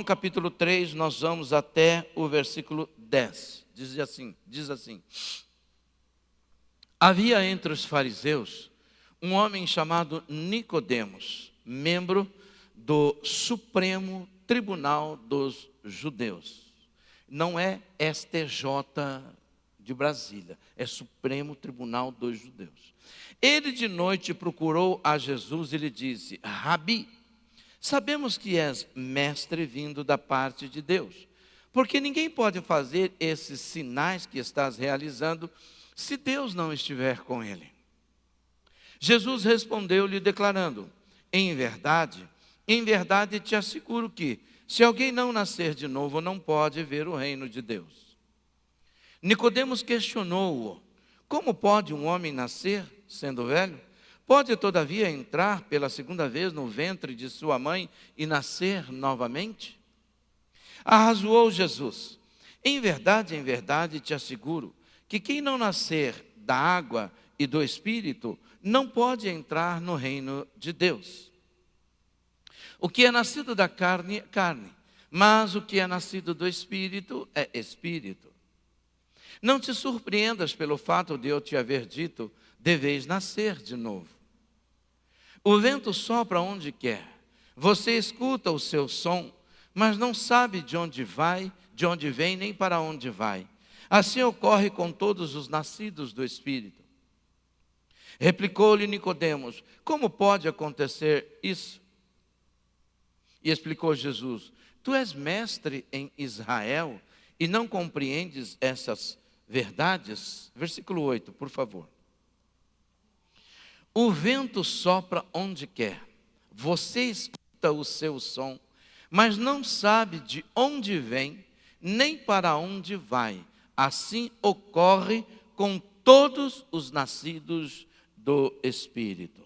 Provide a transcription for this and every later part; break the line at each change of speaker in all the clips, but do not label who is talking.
capítulo 3, nós vamos até o versículo 10. Diz assim: havia entre os fariseus um homem chamado Nicodemos, membro do Supremo Tribunal dos Judeus. Não é STJ de Brasília, é Supremo Tribunal dos Judeus. Ele de noite procurou a Jesus e lhe disse: Rabi, sabemos que és mestre vindo da parte de Deus, porque ninguém pode fazer esses sinais que estás realizando se Deus não estiver com ele. Jesus respondeu-lhe declarando: em verdade te asseguro que, se alguém não nascer de novo, não pode ver o reino de Deus. Nicodemos questionou-o: como pode um homem nascer, sendo velho? Pode, todavia, entrar pela segunda vez no ventre de sua mãe e nascer novamente? Arrazoou Jesus: em verdade te asseguro que quem não nascer da água e do Espírito não pode entrar no reino de Deus. O que é nascido da carne é carne, mas o que é nascido do Espírito é Espírito. Não te surpreendas pelo fato de eu te haver dito: deveis nascer de novo. O vento sopra onde quer, você escuta o seu som, mas não sabe de onde vem, nem para onde vai. Assim ocorre com todos os nascidos do Espírito. Replicou-lhe Nicodemos: como pode acontecer isso? E explicou Jesus: tu és mestre em Israel e não compreendes essas verdades? Versículo 8, por favor. O vento sopra onde quer, você escuta o seu som, mas não sabe de onde vem, nem para onde vai. Assim ocorre com todos os nascidos do Espírito.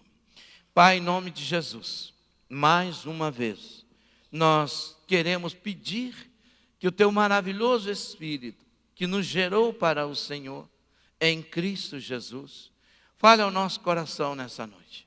Pai, em nome de Jesus, mais uma vez, nós queremos pedir que o teu maravilhoso Espírito, que nos gerou para o Senhor, em Cristo Jesus, fale ao nosso coração nessa noite.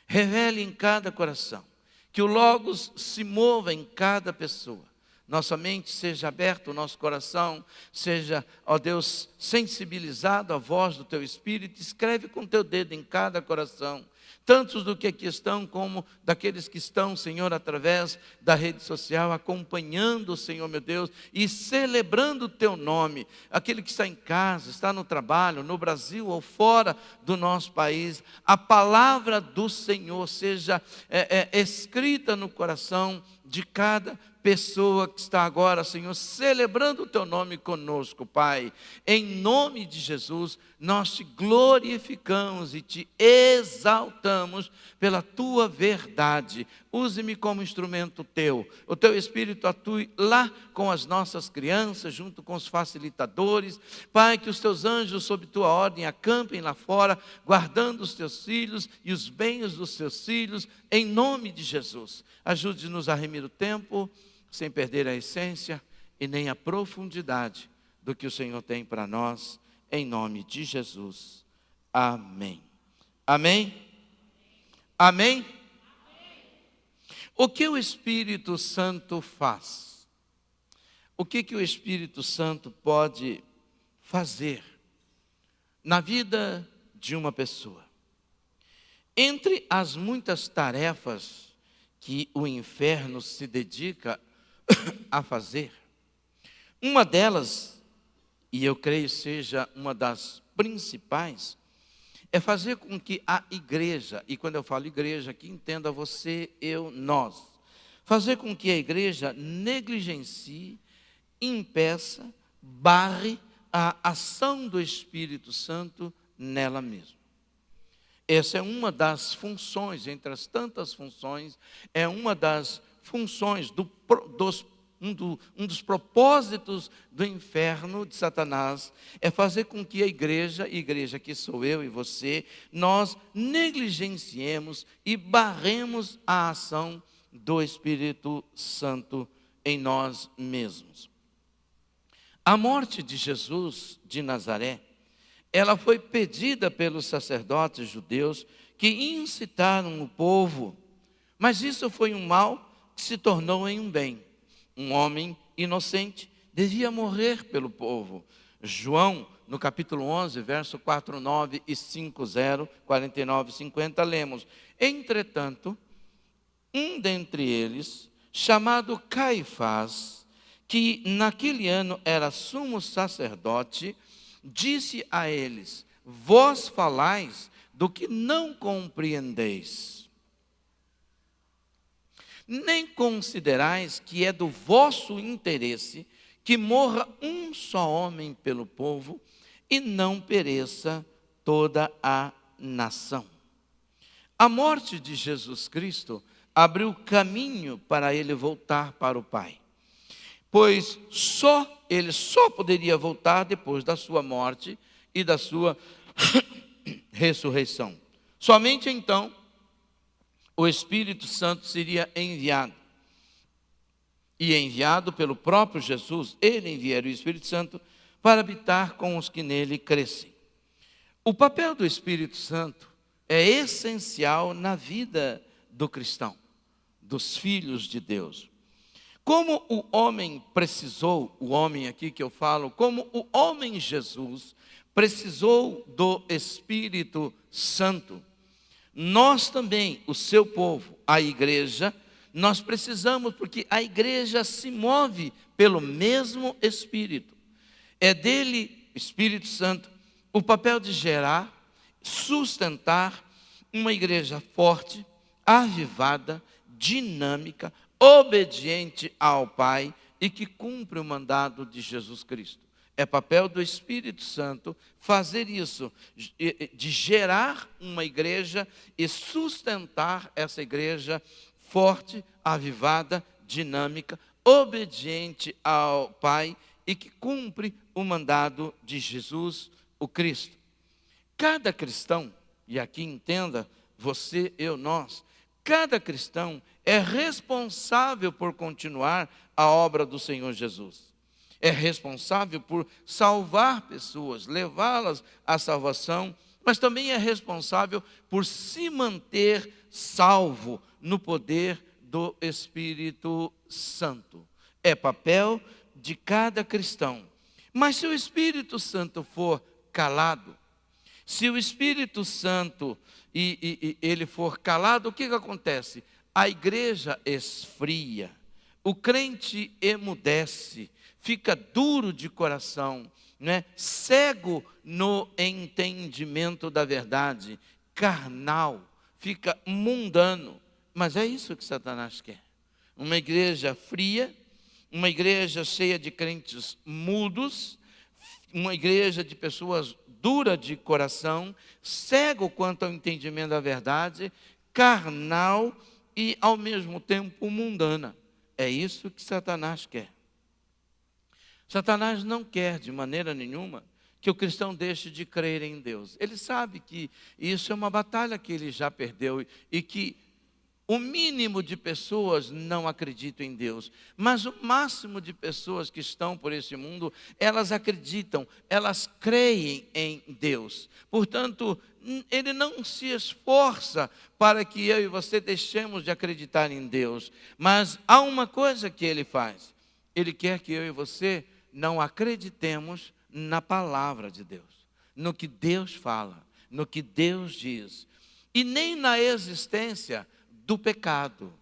Revele em cada coração, que o Logos se mova em cada pessoa. Nossa mente seja aberta, o nosso coração seja, ó Deus, sensibilizado à voz do Teu Espírito. Escreve com Teu dedo em cada coração, tantos do que aqui estão, como daqueles que estão, Senhor, através da rede social, acompanhando, Senhor meu Deus, e celebrando o Teu nome. Aquele que está em casa, está no trabalho, no Brasil ou fora do nosso país, a palavra do Senhor seja escrita no coração de cada pessoa que está agora, Senhor, celebrando o Teu nome conosco, Pai. Em nome de Jesus, nós Te glorificamos e Te exaltamos pela Tua verdade. Use-me como instrumento Teu. O Teu Espírito atue lá com as nossas crianças, junto com os facilitadores. Pai, que os Teus anjos sob Tua ordem acampem lá fora, guardando os Teus filhos e os bens dos Teus filhos, em nome de Jesus. Ajude-nos a remir o tempo, sem perder a essência e nem a profundidade do que o Senhor tem para nós, em nome de Jesus. Amém. Amém? Amém? O que o Espírito Santo faz? O que o Espírito Santo pode fazer na vida de uma pessoa? Entre as muitas tarefas que o inferno se dedica a fazer, uma delas, e eu creio seja uma das principais, é fazer com que a igreja, e quando eu falo igreja aqui, entenda você, eu, nós, fazer com que a igreja negligencie, impeça, barre a ação do Espírito Santo nela mesma. Essa é uma das funções, entre as tantas funções, é uma das funções um dos propósitos do inferno de Satanás, é fazer com que a igreja que sou eu e você, nós negligenciemos e barremos a ação do Espírito Santo em nós mesmos. A morte de Jesus de Nazaré, ela foi pedida pelos sacerdotes judeus que incitaram o povo, mas isso foi um mal que se tornou em um bem. um homem inocente, devia morrer pelo povo. João, no capítulo 11, verso 49 e 50, 49 e 50, lemos: entretanto, um dentre eles, chamado Caifás, que naquele ano era sumo sacerdote, disse a eles: vós falais do que não compreendeis, nem considerais que é do vosso interesse que morra um só homem pelo povo e não pereça toda a nação. A morte de Jesus Cristo abriu caminho para ele voltar para o Pai, pois ele só poderia voltar depois da sua morte e da sua ressurreição. Somente então o Espírito Santo seria enviado. E enviado pelo próprio Jesus, ele enviaria o Espírito Santo para habitar com os que nele crescem. O papel do Espírito Santo é essencial na vida do cristão, dos filhos de Deus. Como o homem precisou, o homem aqui que eu falo, como o homem Jesus precisou do Espírito Santo, nós também, o seu povo, a igreja, nós precisamos, porque a igreja se move pelo mesmo Espírito. É dele, Espírito Santo, o papel de gerar, sustentar uma igreja forte, avivada, dinâmica, obediente ao Pai e que cumpre o mandado de Jesus Cristo. É papel do Espírito Santo fazer isso, de gerar uma igreja e sustentar essa igreja forte, avivada, dinâmica, obediente ao Pai e que cumpre o mandado de Jesus, o Cristo. Cada cristão, e aqui entenda, você, eu, nós, cada cristão é responsável por continuar a obra do Senhor Jesus. É responsável por salvar pessoas, levá-las à salvação, mas também é responsável por se manter salvo no poder do Espírito Santo. É papel de cada cristão. Mas se o Espírito Santo for calado, se o Espírito Santo ele for calado, o que acontece? A igreja esfria, o crente emudece, fica duro de coração, né? Cego no entendimento da verdade, carnal, fica mundano. Mas é isso que Satanás quer. Uma igreja fria, uma igreja cheia de crentes mudos, uma igreja de pessoas duras de coração, cego quanto ao entendimento da verdade, carnal e ao mesmo tempo mundana. É isso que Satanás quer. Satanás não quer de maneira nenhuma que o cristão deixe de crer em Deus. Ele sabe que isso é uma batalha que ele já perdeu e que o mínimo de pessoas não acreditam em Deus, mas o máximo de pessoas que estão por esse mundo, elas acreditam, elas creem em Deus. Portanto, ele não se esforça para que eu e você deixemos de acreditar em Deus, mas há uma coisa que ele faz: ele quer que eu e você não acreditemos na palavra de Deus, no que Deus fala, no que Deus diz, e nem na existência do pecado.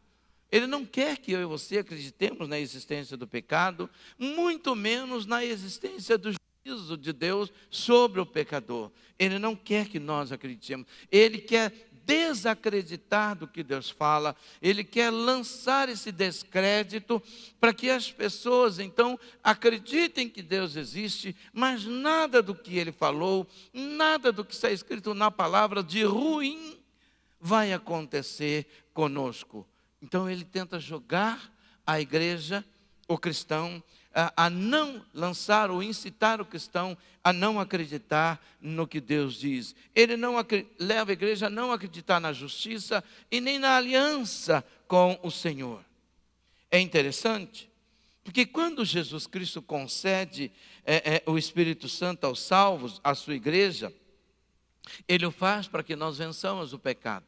Ele não quer que eu e você acreditemos na existência do pecado, muito menos na existência do juízo de Deus sobre o pecador. Ele não quer que nós acreditemos. Ele quer desacreditar do que Deus fala. Ele quer lançar esse descrédito para que as pessoas então acreditem que Deus existe, mas nada do que ele falou, nada do que está escrito na palavra de ruim vai acontecer conosco. Então ele tenta jogar a igreja, o cristão, a não lançar ou incitar o cristão a não acreditar no que Deus diz. Ele não leva a igreja a não acreditar na justiça e nem na aliança com o Senhor. É interessante, porque quando Jesus Cristo concede o Espírito Santo aos salvos, à sua igreja, ele o faz para que nós vençamos o pecado.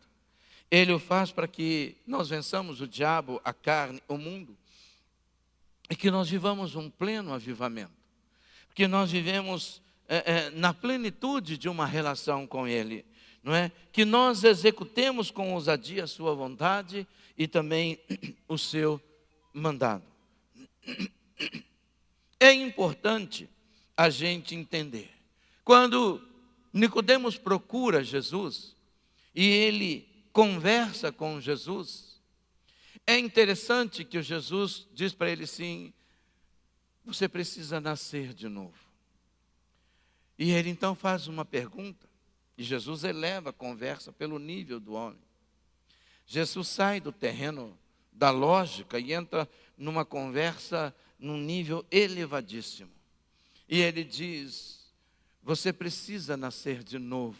Ele o faz para que nós vençamos o diabo, a carne, o mundo. é que nós vivamos um pleno avivamento, que nós vivemos na plenitude de uma relação com Ele, não é? Que nós executemos com ousadia a sua vontade e também o seu mandado. É importante a gente entender. Quando Nicodemos procura Jesus e ele conversa com Jesus, é interessante que o Jesus diz para ele assim: você precisa nascer de novo. E ele então faz uma pergunta, e Jesus eleva a conversa pelo nível do homem. Jesus sai do terreno da lógica e entra numa conversa num nível elevadíssimo. E ele diz: você precisa nascer de novo.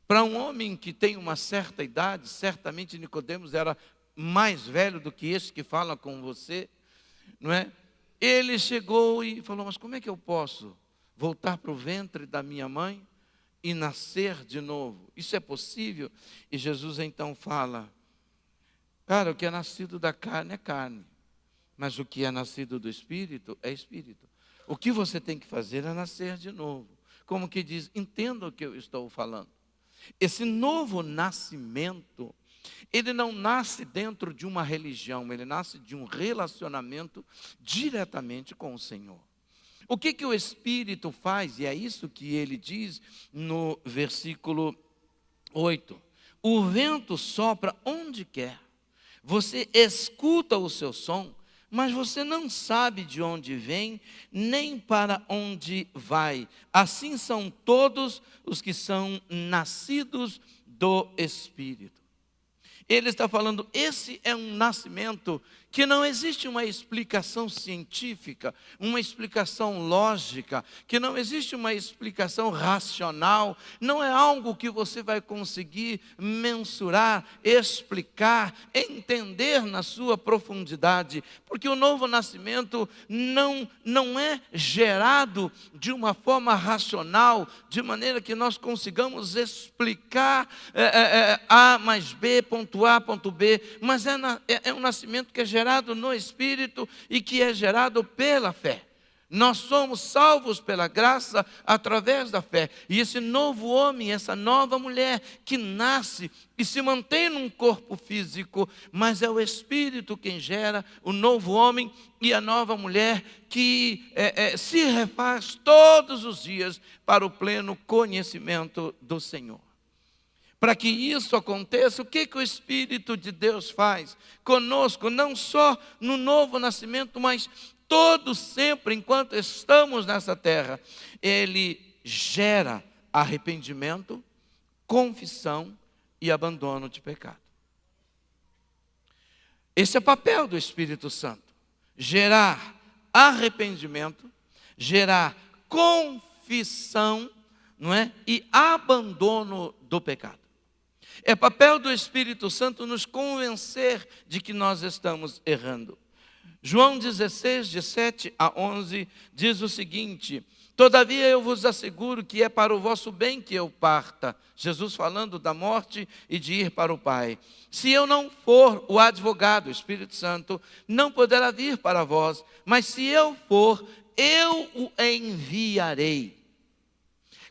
Para um homem que tem uma certa idade, certamente Nicodemos era mais velho do que esse que fala com você, não é? Ele chegou e falou: mas como é que eu posso voltar para o ventre da minha mãe e nascer de novo? Isso é possível? E Jesus então fala: cara, o que é nascido da carne é carne, mas o que é nascido do Espírito é Espírito. O que você tem que fazer é nascer de novo. Como que diz, entenda o que eu estou falando. Esse novo nascimento, ele não nasce dentro de uma religião, ele nasce de um relacionamento diretamente com o Senhor. O que o Espírito faz? E é isso que ele diz no versículo 8. O vento sopra onde quer. Você escuta o seu som, mas você não sabe de onde vem, nem para onde vai. Assim são todos os que são nascidos do Espírito. Ele está falando, esse é um nascimento que não existe uma explicação científica, uma explicação lógica, que não existe uma explicação racional, não é algo que você vai conseguir mensurar, explicar, entender na sua profundidade, porque o novo nascimento não é gerado de uma forma racional, de maneira que nós consigamos explicar A mais B, ponto A, ponto B, mas é um nascimento que é gerado no Espírito e que é gerado pela fé. Nós somos salvos pela graça através da fé. E esse novo homem, essa nova mulher que nasce e se mantém num corpo físico, mas é o Espírito quem gera o novo homem e a nova mulher que se refaz todos os dias para o pleno conhecimento do Senhor. Para que isso aconteça, o que o Espírito de Deus faz conosco, não só no novo nascimento, mas todo sempre, enquanto estamos nessa terra, Ele gera arrependimento, confissão e abandono de pecado. Esse é o papel do Espírito Santo: gerar arrependimento, gerar confissão, não é? E abandono do pecado. É papel do Espírito Santo nos convencer de que nós estamos errando. João 16, de 7 a 11, diz o seguinte: todavia eu vos asseguro que é para o vosso bem que eu parta. Jesus falando da morte e de ir para o Pai. Se eu não for, o advogado, o Espírito Santo, não poderá vir para vós, mas se eu for, eu o enviarei.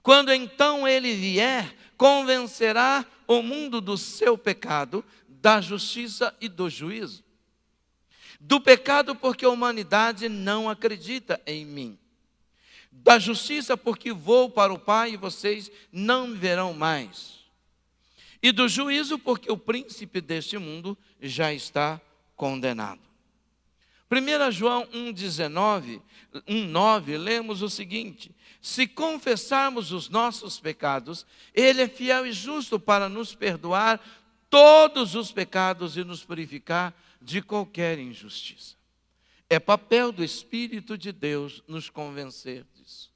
Quando então ele vier, convencerá o mundo do seu pecado, da justiça e do juízo. Do pecado, porque a humanidade não acredita em mim. Da justiça, porque vou para o Pai e vocês não me verão mais. E do juízo, porque o príncipe deste mundo já está condenado. 1 João 1,9, lemos o seguinte: se confessarmos os nossos pecados, Ele é fiel e justo para nos perdoar todos os pecados e nos purificar de qualquer injustiça. É papel do Espírito de Deus nos convencer disso.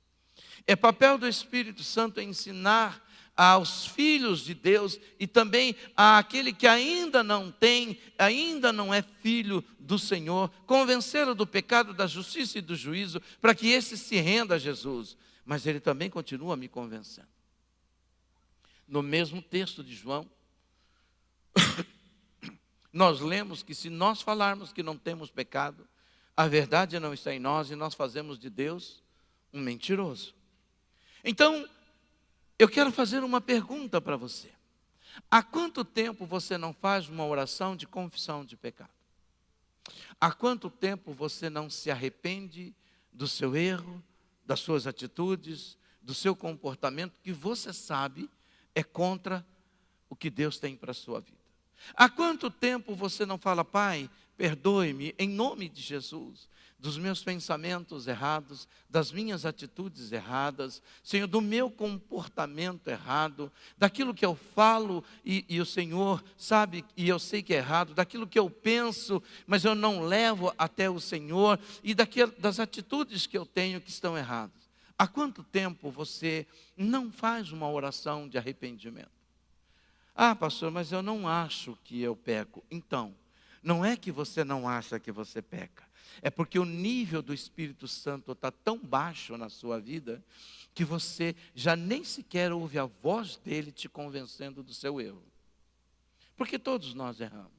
É papel do Espírito Santo ensinar aos filhos de Deus e também àquele que ainda não é filho do Senhor, convencê-lo do pecado, da justiça e do juízo, para que esse se renda a Jesus. Mas ele também continua me convencendo. No mesmo texto de João, nós lemos que se nós falarmos que não temos pecado, a verdade não está em nós e nós fazemos de Deus um mentiroso. Então, eu quero fazer uma pergunta para você. Há quanto tempo você não faz uma oração de confissão de pecado? Há quanto tempo você não se arrepende do seu erro, das suas atitudes, do seu comportamento, que você sabe é contra o que Deus tem para a sua vida? Há quanto tempo você não fala: Pai, perdoe-me em nome de Jesus, dos meus pensamentos errados, das minhas atitudes erradas, Senhor, do meu comportamento errado, daquilo que eu falo e o Senhor sabe e eu sei que é errado, daquilo que eu penso, mas eu não levo até o Senhor, e das atitudes que eu tenho que estão erradas. Há quanto tempo você não faz uma oração de arrependimento? Ah, pastor, mas eu não acho que eu peco. Então, não é que você não acha que você peca. É porque o nível do Espírito Santo está tão baixo na sua vida, que você já nem sequer ouve a voz dele te convencendo do seu erro. Porque todos nós erramos.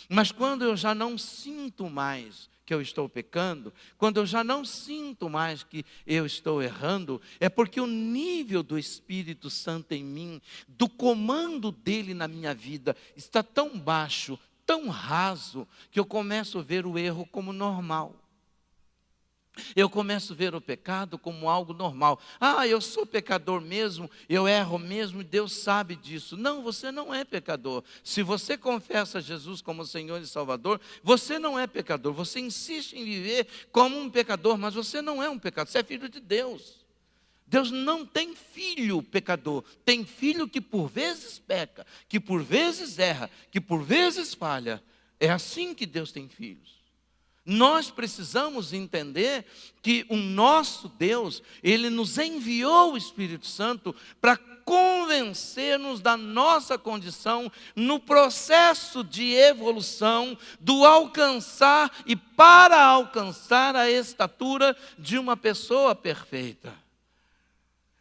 Mas quando eu já não sinto mais que eu estou pecando, quando eu já não sinto mais que eu estou errando, é porque o nível do Espírito Santo em mim, do comando dele na minha vida, está tão baixo, tão raso, que eu começo a ver o erro como normal. Eu começo a ver o pecado como algo normal. Ah, eu sou pecador mesmo, eu erro mesmo, e Deus sabe disso. Não, você não é pecador. Se você confessa Jesus como Senhor e Salvador, você não é pecador. Você insiste em viver como um pecador, mas você não é um pecador, você é filho de Deus. Deus não tem filho pecador, tem filho que por vezes peca, que por vezes erra, que por vezes falha. É assim que Deus tem filhos. Nós precisamos entender que o nosso Deus, Ele nos enviou o Espírito Santo para convencer-nos da nossa condição no processo de evolução, do alcançar e para alcançar a estatura de uma pessoa perfeita.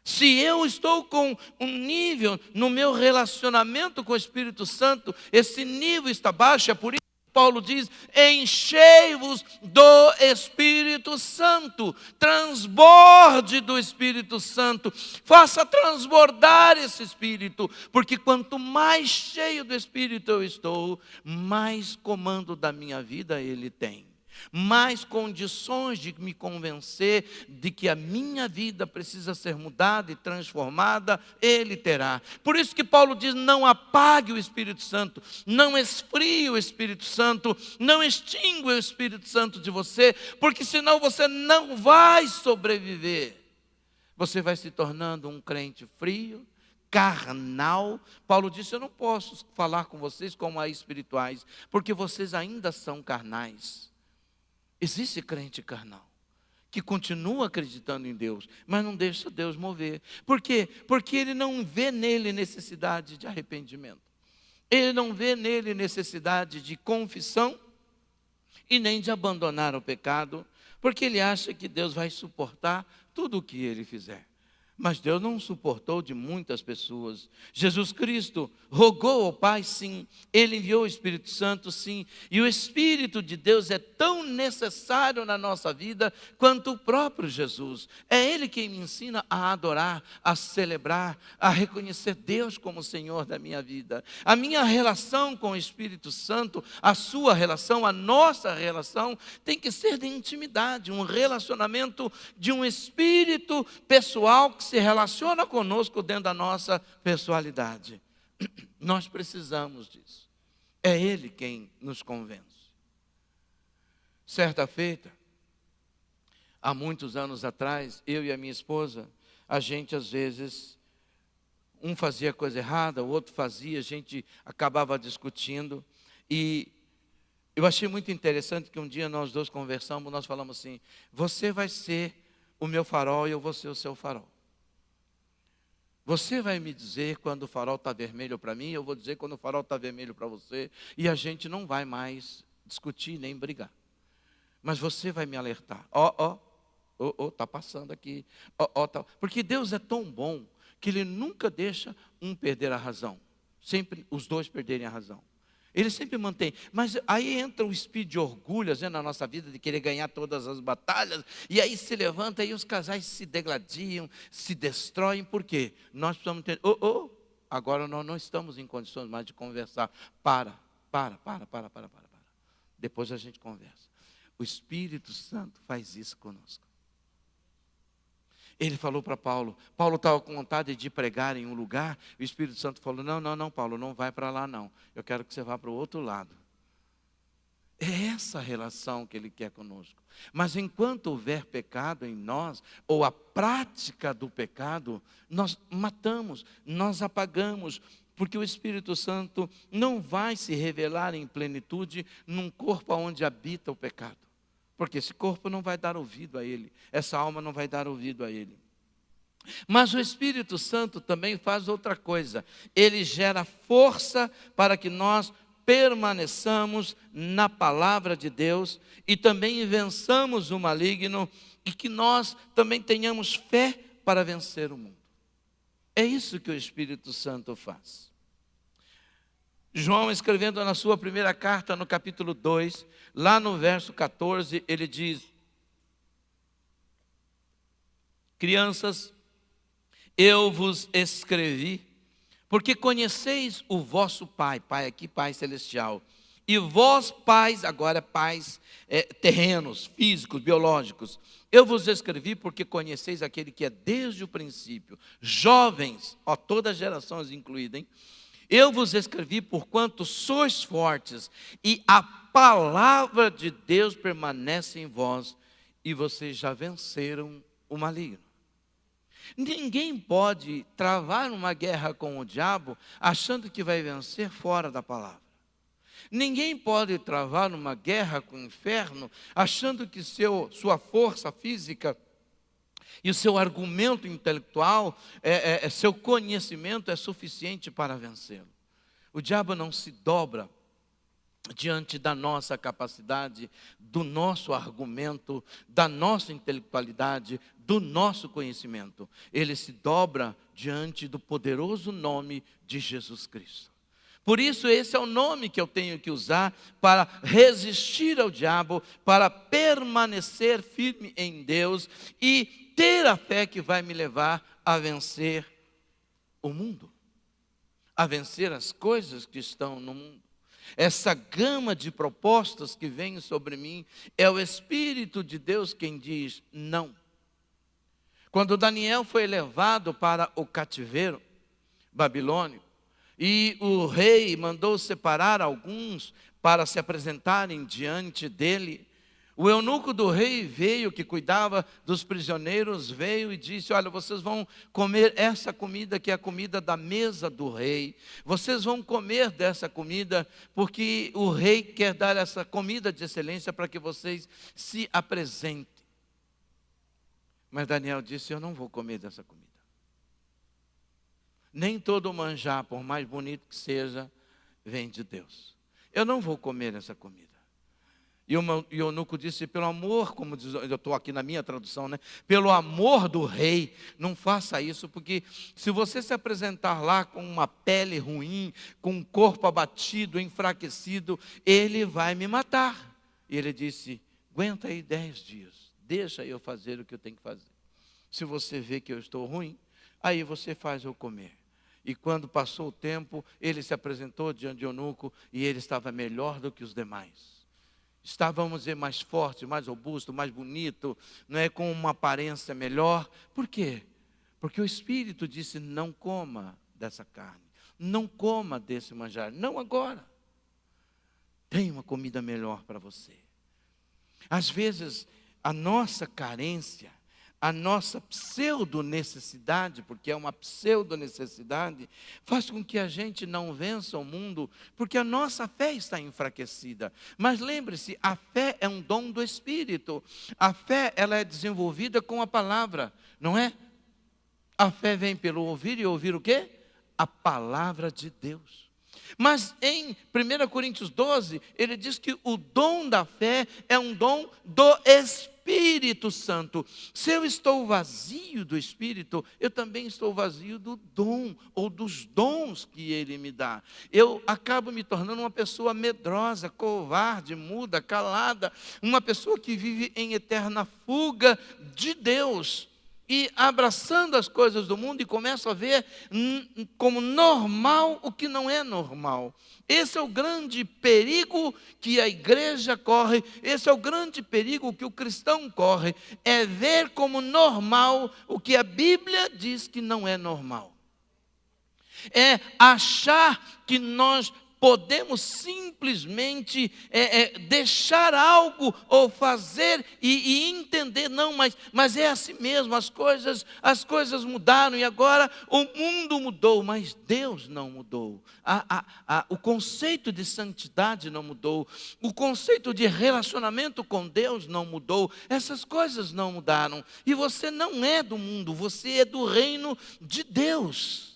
Se eu estou com um nível no meu relacionamento com o Espírito Santo, esse nível está baixo, é por isso Paulo diz: enchei-vos do Espírito Santo, transborde do Espírito Santo, faça transbordar esse Espírito, porque quanto mais cheio do Espírito eu estou, mais comando da minha vida Ele tem. Mais condições de me convencer de que a minha vida precisa ser mudada e transformada, Ele terá. Por isso que Paulo diz: não apague o Espírito Santo, não esfrie o Espírito Santo, não extingue o Espírito Santo de você, porque senão você não vai sobreviver. Você vai se tornando um crente frio, carnal. Paulo disse: eu não posso falar com vocês como a espirituais, porque vocês ainda são carnais. Existe crente carnal, que continua acreditando em Deus, mas não deixa Deus mover. Por quê? Porque ele não vê nele necessidade de arrependimento. Ele não vê nele necessidade de confissão e nem de abandonar o pecado, porque ele acha que Deus vai suportar tudo o que ele fizer. Mas Deus não suportou de muitas pessoas. Jesus Cristo rogou ao Pai, sim. Ele enviou o Espírito Santo, sim. E o Espírito de Deus é tão necessário na nossa vida quanto o próprio Jesus. É Ele quem me ensina a adorar, a celebrar, a reconhecer Deus como Senhor da minha vida. A minha relação com o Espírito Santo, a sua relação, a nossa relação, tem que ser de intimidade, um relacionamento de um espírito pessoal que se relaciona conosco dentro da nossa pessoalidade. Nós precisamos disso. É Ele quem nos convence. Certa feita, há muitos anos atrás, eu e a minha esposa, a gente às vezes, um fazia coisa errada, o outro fazia, a gente acabava discutindo. E eu achei muito interessante que um dia nós dois conversamos, nós falamos assim: você vai ser o meu farol e eu vou ser o seu farol. Você vai me dizer quando o farol está vermelho para mim, eu vou dizer quando o farol está vermelho para você, e a gente não vai mais discutir nem brigar. Mas você vai me alertar: está passando aqui, tá. Porque Deus é tão bom que Ele nunca deixa um perder a razão, sempre os dois perderem a razão. Ele sempre mantém. Mas aí entra o espírito de orgulho, às vezes, na nossa vida, de querer ganhar todas as batalhas. E aí se levanta e os casais se degladiam, se destroem. Por quê? Nós precisamos ter... agora nós não estamos em condições mais de conversar. Para. Depois a gente conversa. O Espírito Santo faz isso conosco. Ele falou para Paulo. Paulo estava com vontade de pregar em um lugar. O Espírito Santo falou, não, Paulo, não vai para lá não. Eu quero que você vá para o outro lado. É essa a relação que Ele quer conosco. Mas enquanto houver pecado em nós, ou a prática do pecado, nós matamos, nós apagamos, porque o Espírito Santo não vai se revelar em plenitude num corpo onde habita o pecado. Porque esse corpo não vai dar ouvido a Ele, essa alma não vai dar ouvido a Ele. Mas o Espírito Santo também faz outra coisa. Ele gera força para que nós permaneçamos na palavra de Deus e também vençamos o maligno e que nós também tenhamos fé para vencer o mundo. É isso que o Espírito Santo faz. João, escrevendo na sua primeira carta, no capítulo 2, lá no verso 14, ele diz: crianças, eu vos escrevi, porque conheceis o vosso Pai, Pai aqui, Pai celestial, e vós pais, agora pais terrenos, físicos, biológicos, eu vos escrevi porque conheceis aquele que é desde o princípio. Jovens, todas as gerações incluídas, hein? Eu vos escrevi porquanto sois fortes, e a palavra de Deus permanece em vós, e vocês já venceram o maligno. Ninguém pode travar uma guerra com o diabo achando que vai vencer fora da palavra. Ninguém pode travar uma guerra com o inferno achando que sua força física e o seu argumento intelectual, seu conhecimento é suficiente para vencê-lo. O diabo não se dobra diante da nossa capacidade, do nosso argumento, da nossa intelectualidade, do nosso conhecimento. Ele se dobra diante do poderoso nome de Jesus Cristo. Por isso, esse é o nome que eu tenho que usar para resistir ao diabo, para permanecer firme em Deus e ter a fé que vai me levar a vencer o mundo, a vencer as coisas que estão no mundo. Essa gama de propostas que vem sobre mim, é o Espírito de Deus quem diz não. Quando Daniel foi levado para o cativeiro babilônico, e o rei mandou separar alguns para se apresentarem diante dele, o eunuco do rei veio, que cuidava dos prisioneiros, veio e disse: olha, vocês vão comer essa comida que é a comida da mesa do rei. Vocês vão comer dessa comida porque o rei quer dar essa comida de excelência para que vocês se apresentem. Mas Daniel disse: eu não vou comer dessa comida. Nem todo manjar, por mais bonito que seja, vem de Deus. Eu não vou comer essa comida. E o eunuco disse: pelo amor, como diz, eu estou aqui na minha tradução, né? Pelo amor do rei, não faça isso, porque se você se apresentar lá com uma pele ruim, com um corpo abatido, enfraquecido, ele vai me matar. E ele disse: aguenta aí 10 dias, deixa eu fazer o que eu tenho que fazer. Se você vê que eu estou ruim, aí você faz eu comer. E quando passou o tempo, ele se apresentou diante de eunuco e ele estava melhor do que os demais. Estava, vamos dizer, mais forte, mais robusto, mais bonito, não é, com uma aparência melhor. Por quê? Porque o Espírito disse: não coma dessa carne, não coma desse manjar, não agora. Tem uma comida melhor para você. Às vezes, a nossa carência, a nossa pseudo-necessidade, porque é uma pseudo-necessidade, faz com que a gente não vença o mundo, porque a nossa fé está enfraquecida. Mas lembre-se, a fé é um dom do Espírito. A fé, ela é desenvolvida com a palavra, não é? A fé vem pelo ouvir, e ouvir o quê? A palavra de Deus. Mas em 1 Coríntios 12, ele diz que o dom da fé é um dom do Espírito. Espírito Santo. Se eu estou vazio do Espírito, eu também estou vazio do dom, ou dos dons que Ele me dá. Eu acabo me tornando uma pessoa medrosa, covarde, muda, calada, uma pessoa que vive em eterna fuga de Deus. E abraçando as coisas do mundo e começo a ver como normal o que não é normal. Esse é o grande perigo que a igreja corre, esse é o grande perigo que o cristão corre, é ver como normal o que a Bíblia diz que não é normal. É achar que nós podemos simplesmente deixar algo ou fazer e entender, não, mas é assim mesmo, as coisas mudaram e agora o mundo mudou, mas Deus não mudou. O conceito de santidade não mudou, o conceito de relacionamento com Deus não mudou, essas coisas não mudaram. E você não é do mundo, você é do reino de Deus.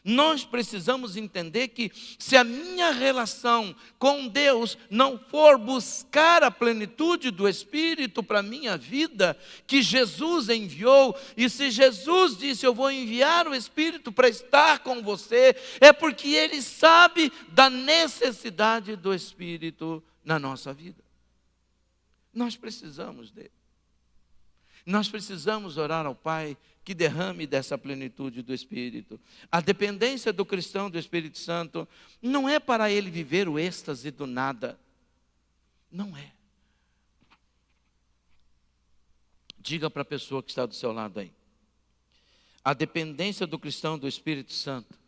Nós precisamos entender que se a minha relação com Deus não for buscar a plenitude do Espírito para a minha vida, que Jesus enviou, e se Jesus disse, eu vou enviar o Espírito para estar com você, é porque Ele sabe da necessidade do Espírito na nossa vida. Nós precisamos dele. Nós precisamos orar ao Pai que derrame dessa plenitude do Espírito. A dependência do cristão do Espírito Santo não é para ele viver o êxtase do nada. Não é. Diga para a pessoa que está do seu lado aí. A dependência do cristão do Espírito Santo.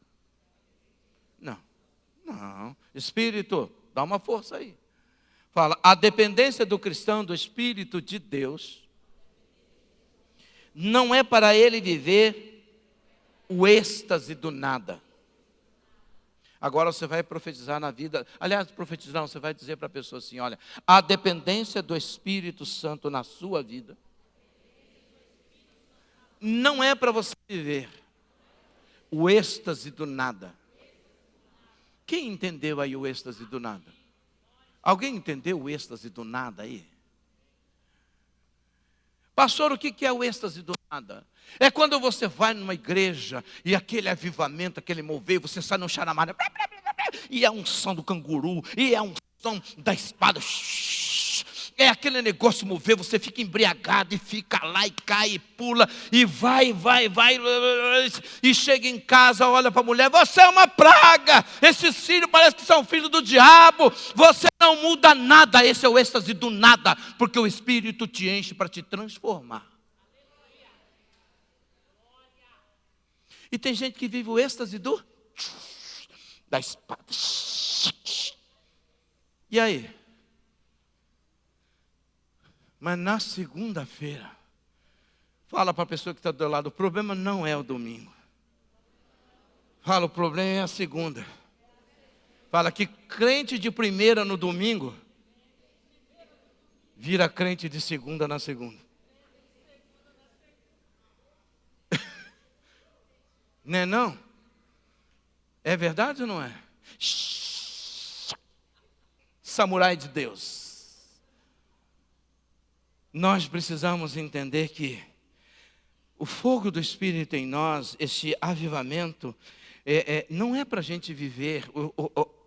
Não. Espírito, dá uma força aí. Fala, a dependência do cristão do Espírito de Deus não é para ele viver o êxtase do nada. Agora você vai profetizar na vida. Aliás, profetizar, você vai dizer para a pessoa assim, olha, a dependência do Espírito Santo na sua vida não é para você viver o êxtase do nada. Quem entendeu aí o êxtase do nada? Alguém entendeu o êxtase do nada aí? Pastor, o que é o êxtase do nada? É quando você vai numa igreja e aquele avivamento, aquele mover, você sai no xaramara, e é a unção do canguru, e é a unção da espada, é aquele negócio mover, você fica embriagado e fica lá e cai e pula e vai, e chega em casa, olha para a mulher, você é uma praga, esses filhos parecem que são filhos do diabo, você não muda nada. Esse é o êxtase do nada, porque o Espírito te enche para te transformar. E tem gente que vive o êxtase da espada. E aí? Mas na segunda-feira, fala para a pessoa que está do lado, o problema não é o domingo. Fala, o problema é a segunda. Fala que crente de primeira no domingo, vira crente de segunda na segunda. Não é não? É verdade ou não é? Samurai de Deus. Nós precisamos entender que o fogo do Espírito em nós, esse avivamento, não é para a gente viver,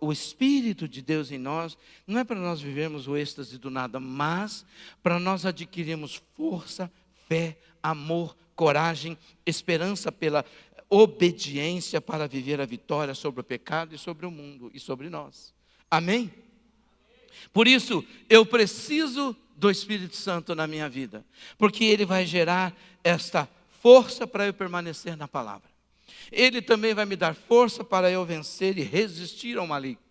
o Espírito de Deus em nós, não é para nós vivermos o êxtase do nada, mas para nós adquirirmos força, fé, amor, coragem, esperança pela obediência para viver a vitória sobre o pecado e sobre o mundo e sobre nós. Amém? Por isso, eu preciso do Espírito Santo na minha vida, porque Ele vai gerar esta força para eu permanecer na palavra. Ele também vai me dar força para eu vencer e resistir ao maligno.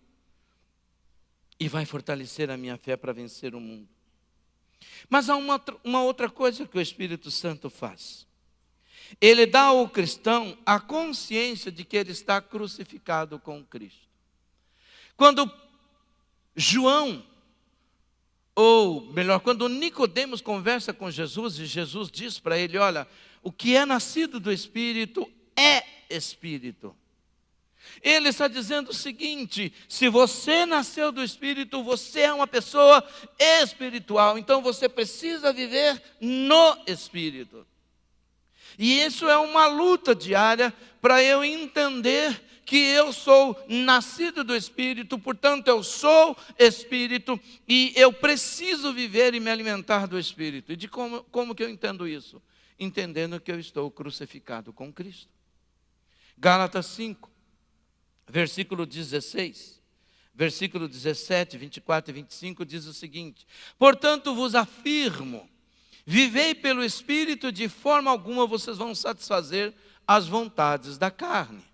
E vai fortalecer a minha fé para vencer o mundo. Mas há uma outra coisa que o Espírito Santo faz. Ele dá ao cristão a consciência de que ele está crucificado com Cristo. Quando João, ou melhor, quando Nicodemos conversa com Jesus e Jesus diz para ele, olha, o que é nascido do Espírito é Espírito. Ele está dizendo o seguinte: se você nasceu do Espírito, você é uma pessoa espiritual, então você precisa viver no Espírito. E isso é uma luta diária para eu entender que eu sou nascido do Espírito, portanto eu sou Espírito e eu preciso viver e me alimentar do Espírito. E de como que eu entendo isso? Entendendo que eu estou crucificado com Cristo. Gálatas 5, versículo 16, versículo 17, 24 e 25 diz o seguinte: portanto vos afirmo, vivei pelo Espírito, de forma alguma vocês vão satisfazer as vontades da carne.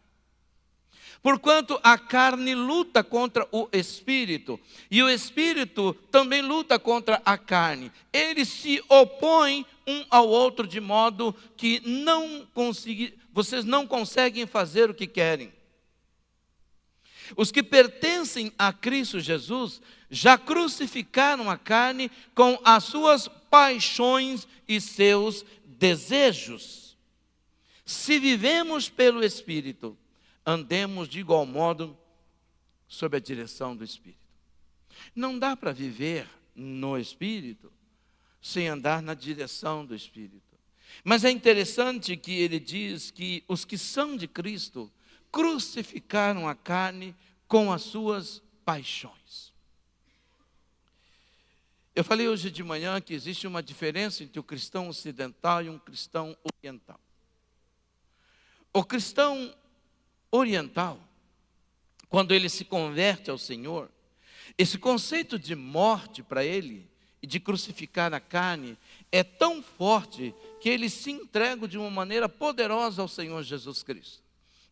Porquanto a carne luta contra o Espírito, e o Espírito também luta contra a carne. Eles se opõem um ao outro, de modo que vocês não conseguem fazer o que querem. Os que pertencem a Cristo Jesus já crucificaram a carne com as suas paixões e seus desejos. Se vivemos pelo Espírito, andemos de igual modo sob a direção do Espírito. Não dá para viver no Espírito sem andar na direção do Espírito. Mas é interessante que ele diz que os que são de Cristo crucificaram a carne com as suas paixões. Eu falei hoje de manhã que existe uma diferença entre o cristão ocidental e um cristão oriental. O cristão oriental, quando ele se converte ao Senhor, esse conceito de morte para ele e de crucificar a carne é tão forte que eles se entregam de uma maneira poderosa ao Senhor Jesus Cristo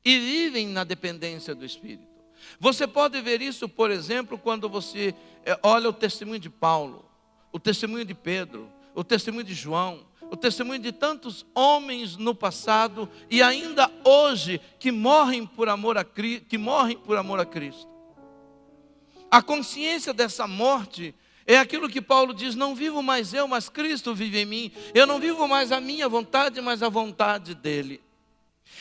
e vivem na dependência do Espírito. Você pode ver isso, por exemplo, quando você olha o testemunho de Paulo, o testemunho de Pedro, o testemunho de João, o testemunho de tantos homens no passado e ainda hoje que morrem por amor a Cristo. A consciência dessa morte é aquilo que Paulo diz: não vivo mais eu, mas Cristo vive em mim. Eu não vivo mais a minha vontade, mas a vontade dele.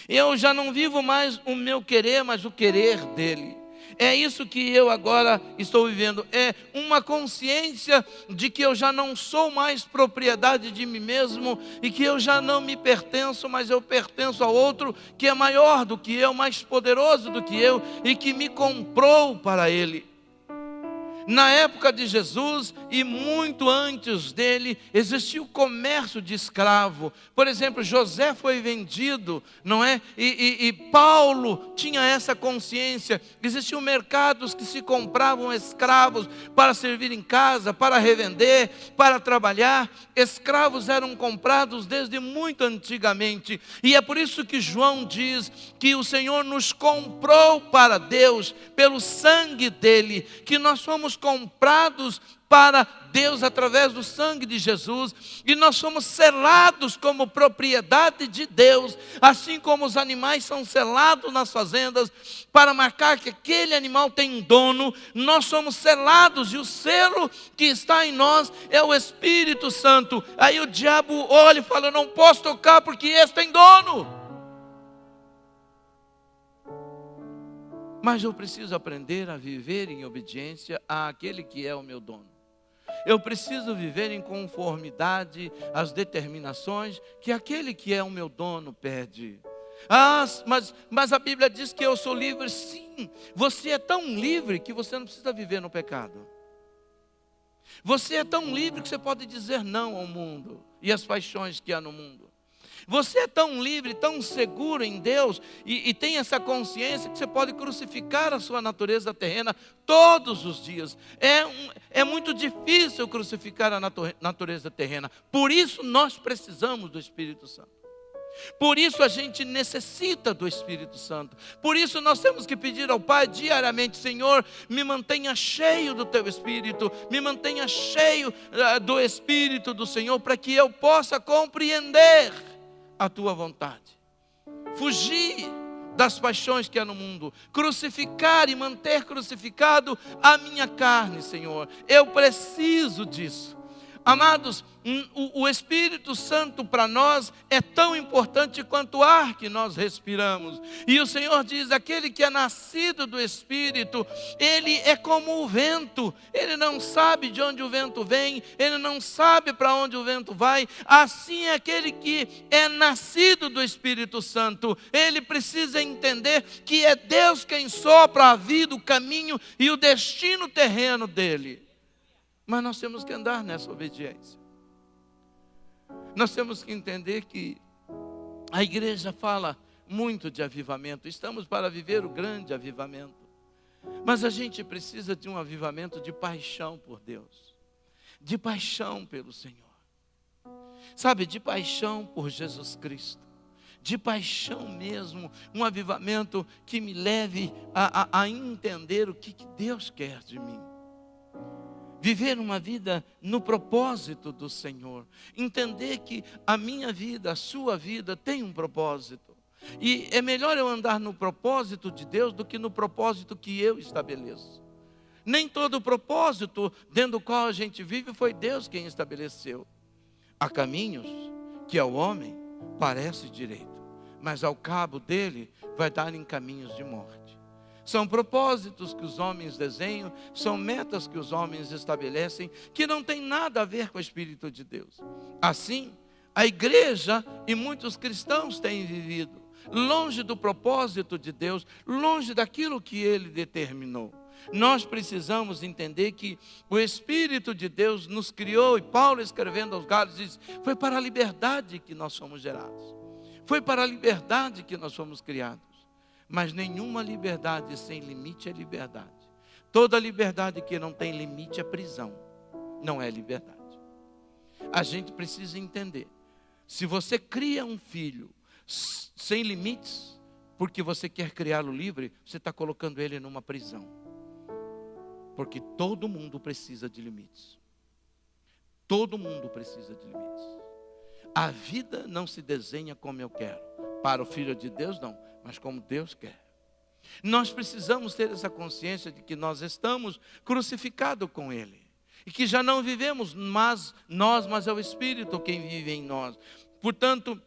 Eu já não vivo mais o meu querer, mas o querer dele. É isso que eu agora estou vivendo. É uma consciência de que eu já não sou mais propriedade de mim mesmo e que eu já não me pertenço, mas eu pertenço a outro que é maior do que eu, mais poderoso do que eu e que me comprou para ele. Na época de Jesus e muito antes dele, existia o comércio de escravo. Por exemplo, José foi vendido, não é? E Paulo tinha essa consciência. Existiam mercados que se compravam escravos para servir em casa, para revender, para trabalhar. Escravos eram comprados desde muito antigamente. E é por isso que João diz que o Senhor nos comprou para Deus, pelo sangue dele, que nós somos comprados para Deus através do sangue de Jesus, e nós somos selados como propriedade de Deus, assim como os animais são selados nas fazendas, para marcar que aquele animal tem um dono. Nós somos selados, e o selo que está em nós é o Espírito Santo. Aí o diabo olha e fala: não posso tocar porque esse tem dono. Mas eu preciso aprender a viver em obediência àquele que é o meu dono. Eu preciso viver em conformidade às determinações que aquele que é o meu dono pede. Mas a Bíblia diz que eu sou livre. Sim, você é tão livre que você não precisa viver no pecado. Você é tão livre que você pode dizer não ao mundo e às paixões que há no mundo. Você é tão livre, tão seguro em Deus e tem essa consciência que você pode crucificar a sua natureza terrena todos os dias. É muito difícil crucificar a natureza terrena. Por isso nós precisamos do Espírito Santo. Por isso a gente necessita do Espírito Santo. Por isso nós temos que pedir ao Pai diariamente: Senhor, me mantenha cheio do Teu Espírito, me mantenha cheio do Espírito do Senhor, para que eu possa compreender a Tua vontade, fugir das paixões que há no mundo, crucificar e manter crucificado a minha carne, Senhor. Eu preciso disso. Amados, o Espírito Santo para nós é tão importante quanto o ar que nós respiramos. E o Senhor diz, aquele que é nascido do Espírito, ele é como o vento. Ele não sabe de onde o vento vem, ele não sabe para onde o vento vai. Assim é aquele que é nascido do Espírito Santo. Ele precisa entender que é Deus quem sopra a vida, o caminho e o destino terreno dele. Mas nós temos que andar nessa obediência. Nós temos que entender que a igreja fala muito de avivamento. Estamos para viver o grande avivamento. Mas a gente precisa de um avivamento de paixão por Deus. De paixão pelo Senhor. Sabe, de paixão por Jesus Cristo. De paixão mesmo. Um avivamento que me leve a entender o que Deus quer de mim. Viver uma vida no propósito do Senhor. Entender que a minha vida, a sua vida tem um propósito. E é melhor eu andar no propósito de Deus do que no propósito que eu estabeleço. Nem todo o propósito dentro do qual a gente vive foi Deus quem estabeleceu. Há caminhos que ao homem parece direito, mas ao cabo dele vai dar em caminhos de morte. São propósitos que os homens desenham, são metas que os homens estabelecem, que não tem nada a ver com o Espírito de Deus. Assim, a igreja e muitos cristãos têm vivido longe do propósito de Deus, longe daquilo que Ele determinou. Nós precisamos entender que o Espírito de Deus nos criou, e Paulo escrevendo aos Gálatas diz, foi para a liberdade que nós somos gerados. Foi para a liberdade que nós fomos criados. Mas nenhuma liberdade sem limite é liberdade. Toda liberdade que não tem limite é prisão. Não é liberdade. A gente precisa entender. Se você cria um filho sem limites, porque você quer criá-lo livre, você está colocando ele numa prisão. Porque todo mundo precisa de limites. Todo mundo precisa de limites. A vida não se desenha como eu quero. Para o Filho de Deus, não. Mas como Deus quer. Nós precisamos ter essa consciência de que nós estamos crucificados com Ele. E que já não vivemos mas é o Espírito quem vive em nós. Portanto,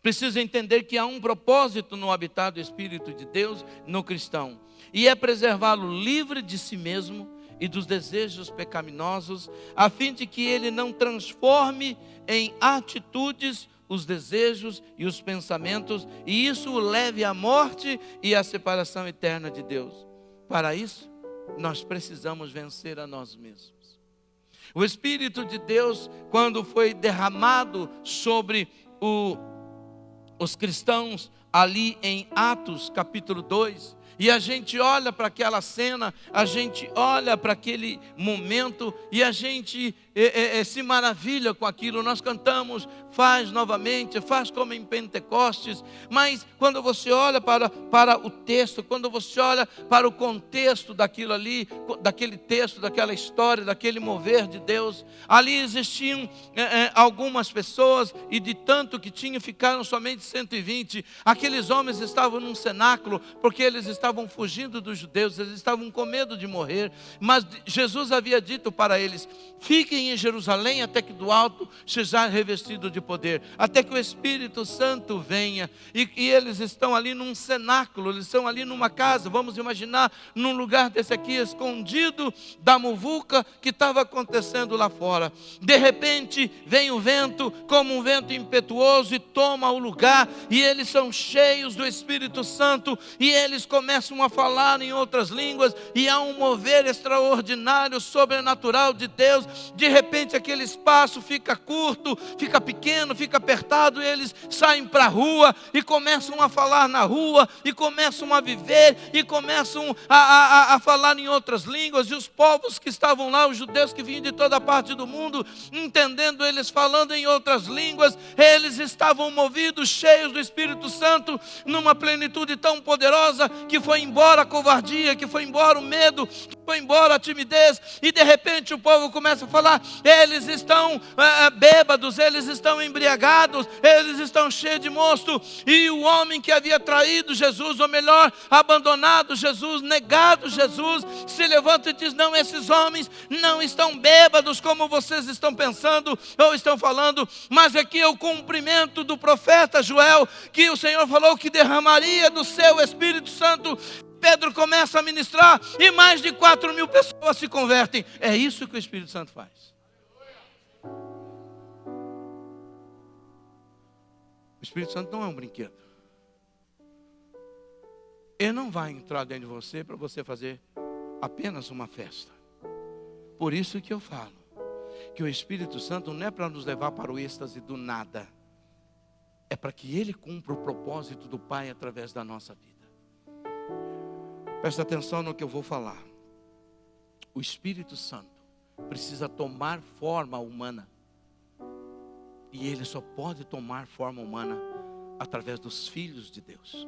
precisa entender que há um propósito no habitar do Espírito de Deus no cristão. E é preservá-lo livre de si mesmo e dos desejos pecaminosos, a fim de que ele não transforme em atitudes os desejos e os pensamentos, e isso o leve à morte e à separação eterna de Deus. Para isso, nós precisamos vencer a nós mesmos. O Espírito de Deus, quando foi derramado sobre os cristãos, ali em Atos capítulo 2, e a gente olha para aquela cena, a gente olha para aquele momento e a gente se maravilha com aquilo. Nós cantamos, faz novamente, faz como em Pentecostes. Mas quando você olha para o texto, quando você olha para o contexto daquilo ali, daquele texto, daquela história, daquele mover de Deus, ali existiam algumas pessoas, e de tanto que tinham, ficaram somente 120. Aqueles homens estavam num cenáculo, porque eles estavam fugindo dos judeus, eles estavam com medo de morrer. Mas Jesus havia dito para eles, fiquem em Jerusalém até que do alto seja revestido de poder, até que o Espírito Santo venha. E eles estão ali num cenáculo, eles estão ali numa casa, vamos imaginar, num lugar desse aqui, escondido da muvuca que estava acontecendo lá fora. De repente vem o vento, como um vento impetuoso, e toma o lugar, e eles são cheios do Espírito Santo, e eles começam a falar em outras línguas, e há um mover extraordinário, sobrenatural de Deus. De repente aquele espaço fica curto, fica pequeno, fica apertado, e eles saem para a rua, e começam a falar na rua, e começam a viver, e começam a falar em outras línguas. E os povos que estavam lá, os judeus que vinham de toda parte do mundo, entendendo eles falando em outras línguas, eles estavam movidos, cheios do Espírito Santo, numa plenitude tão poderosa, que foi embora a covardia, que foi embora o medo, Foi embora a timidez, e de repente o povo começa a falar: eles estão bêbados, eles estão embriagados, eles estão cheios de mosto. E o homem que havia traído Jesus, ou melhor, abandonado Jesus, negado Jesus, se levanta e diz: não, esses homens não estão bêbados como vocês estão pensando ou estão falando, mas aqui é o cumprimento do profeta Joel, que o Senhor falou que derramaria do seu Espírito Santo. Pedro começa a ministrar e mais de 4.000 pessoas se convertem. É isso que o Espírito Santo faz. O Espírito Santo não é um brinquedo. Ele não vai entrar dentro de você para você fazer apenas uma festa. Por isso que eu falo que o Espírito Santo não é para nos levar para o êxtase do nada. É para que Ele cumpra o propósito do Pai através da nossa vida. Presta atenção no que eu vou falar. O Espírito Santo precisa tomar forma humana. E ele só pode tomar forma humana através dos filhos de Deus,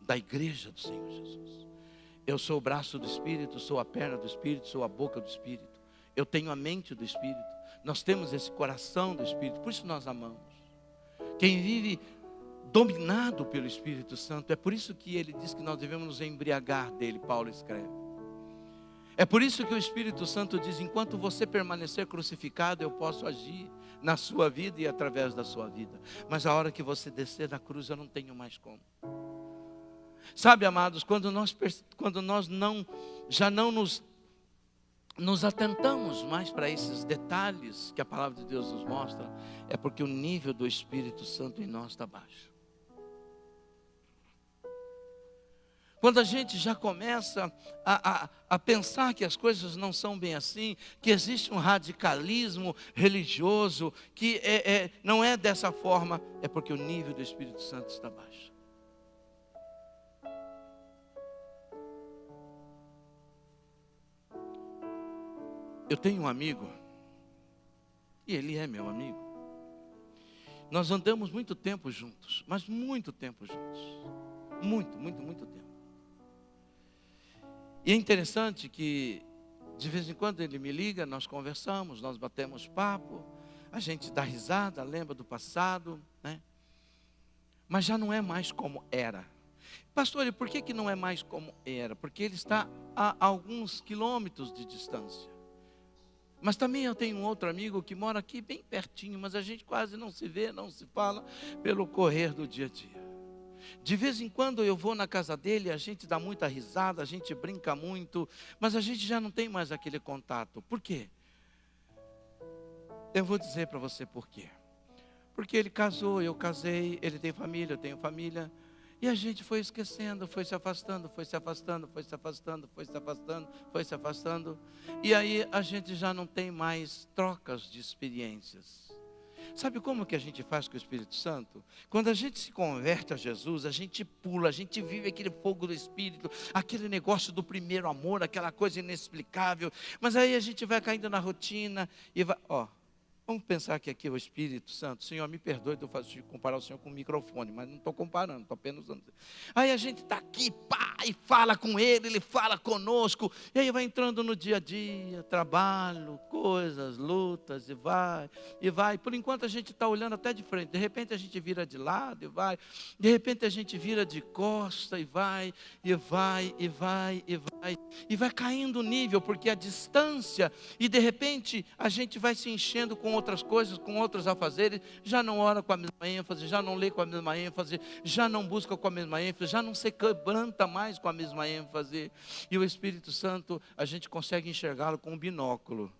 da igreja do Senhor Jesus. Eu sou o braço do Espírito, sou a perna do Espírito, sou a boca do Espírito. Eu tenho a mente do Espírito. Nós temos esse coração do Espírito, por isso nós amamos. Quem vive dominado pelo Espírito Santo, é por isso que ele diz que nós devemos nos embriagar dele, Paulo escreve. É por isso que o Espírito Santo diz: enquanto você permanecer crucificado, eu posso agir na sua vida e através da sua vida. Mas a hora que você descer da cruz, eu não tenho mais como. Sabe, amados, quando nós já não nos atentamos mais para esses detalhes que a palavra de Deus nos mostra, é porque o nível do Espírito Santo em nós está baixo. Quando a gente já começa a pensar que as coisas não são bem assim, que existe um radicalismo religioso, que não é dessa forma, é porque o nível do Espírito Santo está baixo. Eu tenho um amigo, e ele é meu amigo. Nós andamos muito tempo juntos, mas muito tempo juntos. Muito tempo. E é interessante que de vez em quando ele me liga, nós conversamos, nós batemos papo, a gente dá risada, lembra do passado, né? Mas já não é mais como era. Pastor, e por que não é mais como era? Porque ele está a alguns quilômetros de distância. Mas também eu tenho um outro amigo que mora aqui bem pertinho, mas a gente quase não se vê, não se fala pelo correr do dia a dia. De vez em quando eu vou na casa dele, a gente dá muita risada, a gente brinca muito, mas a gente já não tem mais aquele contato. Por quê? Eu vou dizer para você por quê. Porque ele casou, eu casei, ele tem família, eu tenho família, e a gente foi esquecendo, foi se afastando, e aí a gente já não tem mais trocas de experiências. Sabe como que a gente faz com o Espírito Santo? Quando a gente se converte a Jesus, a gente pula, a gente vive aquele fogo do Espírito, aquele negócio do primeiro amor, aquela coisa inexplicável. Mas aí a gente vai caindo na rotina e vai, vamos pensar que aqui é o Espírito Santo. Senhor, me perdoe de eu comparar o Senhor com o microfone, mas não estou comparando, estou apenas usando. Aí a gente está aqui, e fala com ele fala conosco, e aí vai entrando no dia a dia, trabalho, coisas, lutas, e vai. Por enquanto a gente está olhando até de frente, de repente a gente vira de lado e vai, de repente a gente vira de costa e vai caindo o nível, porque a distância, e de repente a gente vai se enchendo com outras coisas, com outros afazeres, já não ora com a mesma ênfase, já não lê com a mesma ênfase, já não busca com a mesma ênfase, já não se quebranta mais com a mesma ênfase. E o Espírito Santo, a gente consegue enxergá-lo com um binóculo,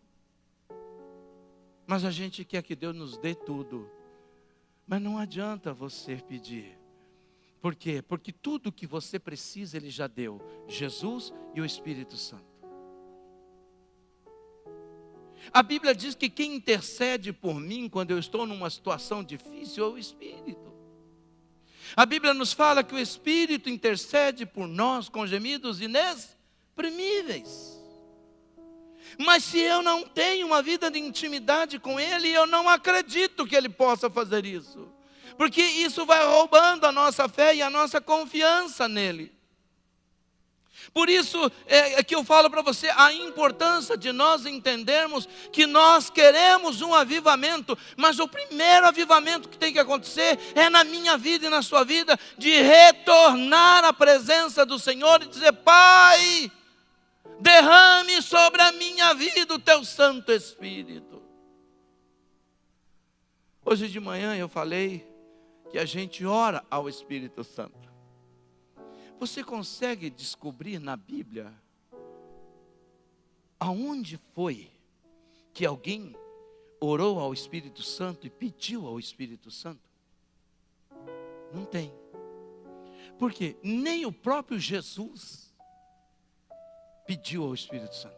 mas a gente quer que Deus nos dê tudo, mas não adianta você pedir. Por quê? Porque tudo que você precisa Ele já deu, Jesus e o Espírito Santo. A Bíblia diz que quem intercede por mim quando eu estou numa situação difícil é o Espírito. A Bíblia nos fala que o Espírito intercede por nós com gemidos inexprimíveis. Mas se eu não tenho uma vida de intimidade com Ele, eu não acredito que Ele possa fazer isso. Porque isso vai roubando a nossa fé e a nossa confiança nele. Por isso é que eu falo para você a importância de nós entendermos que nós queremos um avivamento, mas o primeiro avivamento que tem que acontecer é na minha vida e na sua vida, de retornar à presença do Senhor e dizer: Pai, derrame sobre a minha vida o teu Santo Espírito. Hoje de manhã eu falei que a gente ora ao Espírito Santo. Você consegue descobrir na Bíblia aonde foi que alguém orou ao Espírito Santo e pediu ao Espírito Santo? Não tem. Por quê? Nem o próprio Jesus pediu ao Espírito Santo.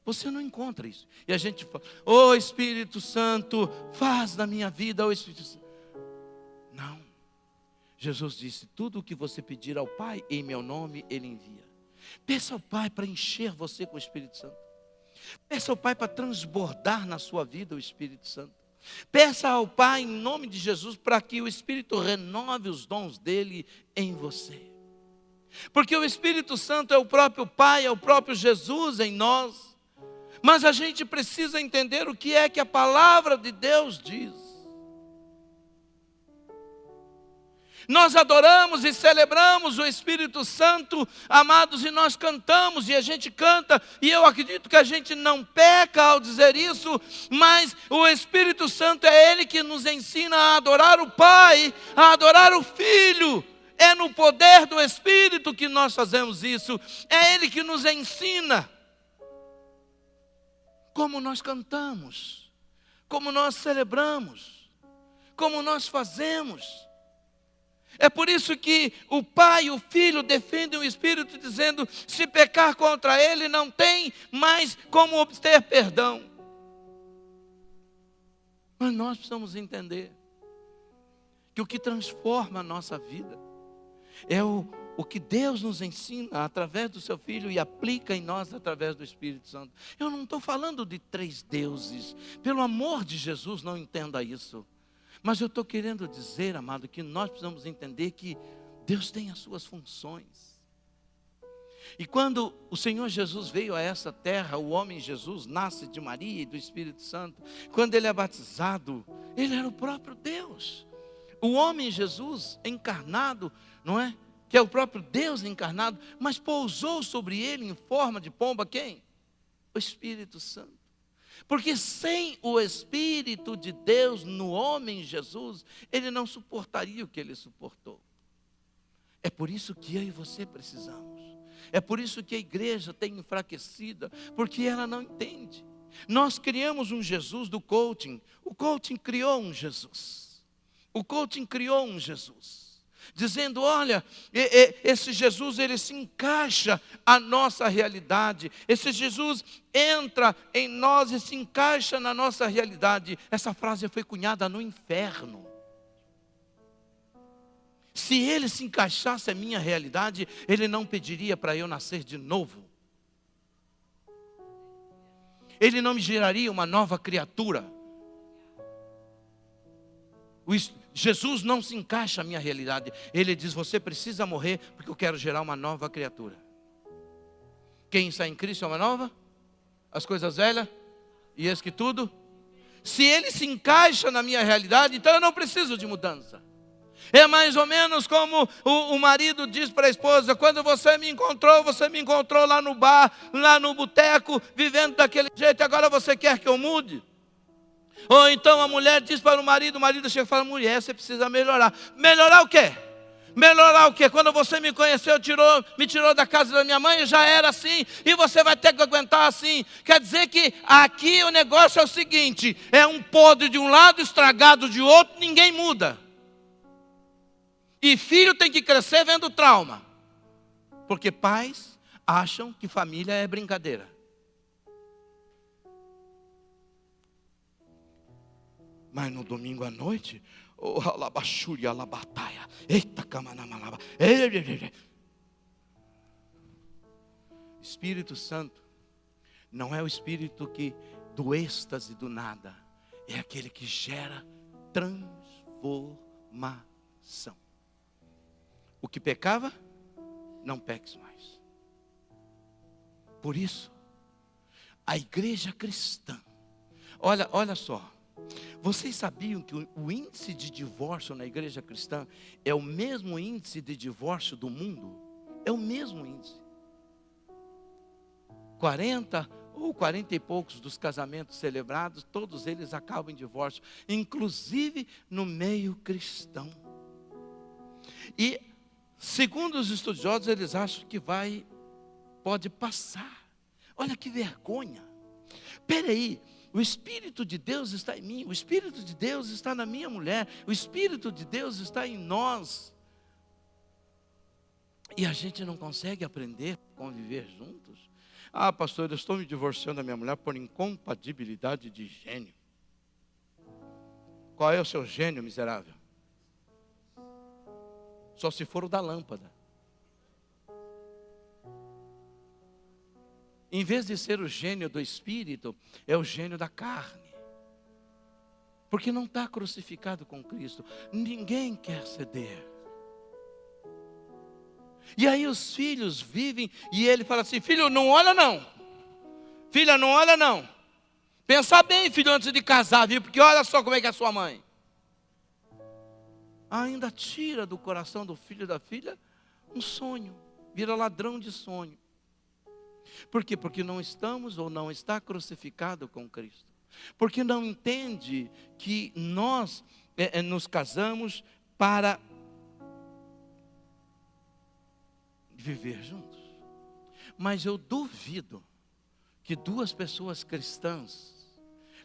Você não encontra isso. E a gente fala: ô Espírito Santo, faz na minha vida, ô Espírito Santo. Não. Jesus disse: tudo o que você pedir ao Pai em meu nome, Ele envia. Peça ao Pai para encher você com o Espírito Santo. Peça ao Pai para transbordar na sua vida o Espírito Santo. Peça ao Pai em nome de Jesus para que o Espírito renove os dons dele em você. Porque o Espírito Santo é o próprio Pai, é o próprio Jesus em nós. Mas a gente precisa entender o que é que a palavra de Deus diz. Nós adoramos e celebramos o Espírito Santo, amados, e nós cantamos, e a gente canta, e eu acredito que a gente não peca ao dizer isso, mas o Espírito Santo é Ele que nos ensina a adorar o Pai, a adorar o Filho. É no poder do Espírito que nós fazemos isso, é Ele que nos ensina como nós cantamos, como nós celebramos, como nós fazemos. É por isso que o Pai e o Filho defendem o Espírito, dizendo: se pecar contra Ele, não tem mais como obter perdão. Mas nós precisamos entender que o que transforma a nossa vida é o que Deus nos ensina através do seu Filho e aplica em nós através do Espírito Santo. Eu não estou falando de 3 deuses. Pelo amor de Jesus, não entenda isso. Mas eu estou querendo dizer, amado, que nós precisamos entender que Deus tem as suas funções. E quando o Senhor Jesus veio a essa terra, o homem Jesus nasce de Maria e do Espírito Santo. Quando ele é batizado, ele era o próprio Deus. O homem Jesus encarnado, não é? Que é o próprio Deus encarnado, mas pousou sobre ele em forma de pomba quem? O Espírito Santo. Porque sem o Espírito de Deus no homem Jesus, ele não suportaria o que ele suportou. É por isso que eu e você precisamos. É por isso que a igreja tem enfraquecida, porque ela não entende. Nós criamos um Jesus do coaching. O coaching criou um Jesus. O coaching criou um Jesus. Dizendo: olha, esse Jesus, ele se encaixa à nossa realidade. Esse Jesus entra em nós e se encaixa na nossa realidade. Essa frase foi cunhada no inferno. Se ele se encaixasse à minha realidade, ele não pediria para eu nascer de novo. Ele não me geraria uma nova criatura. Jesus não se encaixa à minha realidade. Ele diz: você precisa morrer porque eu quero gerar uma nova criatura. Quem está em Cristo é uma nova? As coisas velhas e eis que tudo. Se ele se encaixa na minha realidade, então eu não preciso de mudança. É mais ou menos como o marido diz para a esposa: quando você me encontrou lá no bar, lá no boteco, vivendo daquele jeito, agora você quer que eu mude? Ou então a mulher diz para o marido chega e fala: mulher, você precisa melhorar. Melhorar o quê? Melhorar o quê? Quando você me conheceu, me tirou da casa da minha mãe, já era assim, e você vai ter que aguentar assim. Quer dizer que aqui o negócio é o seguinte: é um podre de um lado, estragado de outro, ninguém muda. E filho tem que crescer vendo trauma. Porque pais acham que família é brincadeira. Mas no domingo à noite, alabachuri, alabataia, eita camanamalaba, Espírito Santo não é o Espírito que do êxtase do nada, é aquele que gera transformação. O que pecava, não peques mais. Por isso, a igreja cristã, olha só, vocês sabiam que o índice de divórcio na igreja cristã é o mesmo índice de divórcio do mundo? É o mesmo índice. 40 ou 40 e poucos dos casamentos celebrados, todos eles acabam em divórcio, inclusive no meio cristão. E, segundo os estudiosos, eles acham que pode passar. Olha que vergonha. Espera aí, o Espírito de Deus está em mim, o Espírito de Deus está na minha mulher, o Espírito de Deus está em nós. E a gente não consegue aprender a conviver juntos. Ah, pastor, eu estou me divorciando da minha mulher por incompatibilidade de gênio. Qual é o seu gênio, miserável? Só se for o da lâmpada. Em vez de ser o gênio do Espírito, é o gênio da carne. Porque não está crucificado com Cristo. Ninguém quer ceder. E aí os filhos vivem, e ele fala assim: filho, não olha não. Filha, não olha não. Pensa bem, filho, antes de casar, viu? Porque olha só como é que é a sua mãe. Ainda tira do coração do filho e da filha um sonho. Vira ladrão de sonho. Por quê? Porque não estamos ou não está crucificado com Cristo. Porque não entende que nós nos casamos para viver juntos. Mas eu duvido que duas pessoas cristãs,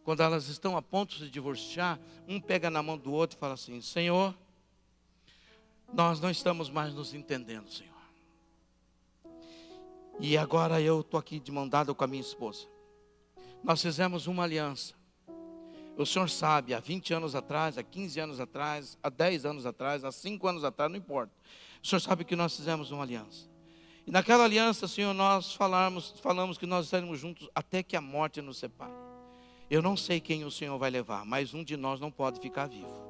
quando elas estão a ponto de se divorciar, um pega na mão do outro e fala assim: Senhor, nós não estamos mais nos entendendo, Senhor. E agora eu estou aqui de mão dada com a minha esposa. Nós fizemos uma aliança. O Senhor sabe, há 20 anos atrás, há 15 anos atrás, há 10 anos atrás, há 5 anos atrás, não importa. O Senhor sabe que nós fizemos uma aliança. E naquela aliança, Senhor, nós falamos que nós estaremos juntos até que a morte nos separe. Eu não sei quem o Senhor vai levar, mas um de nós não pode ficar vivo.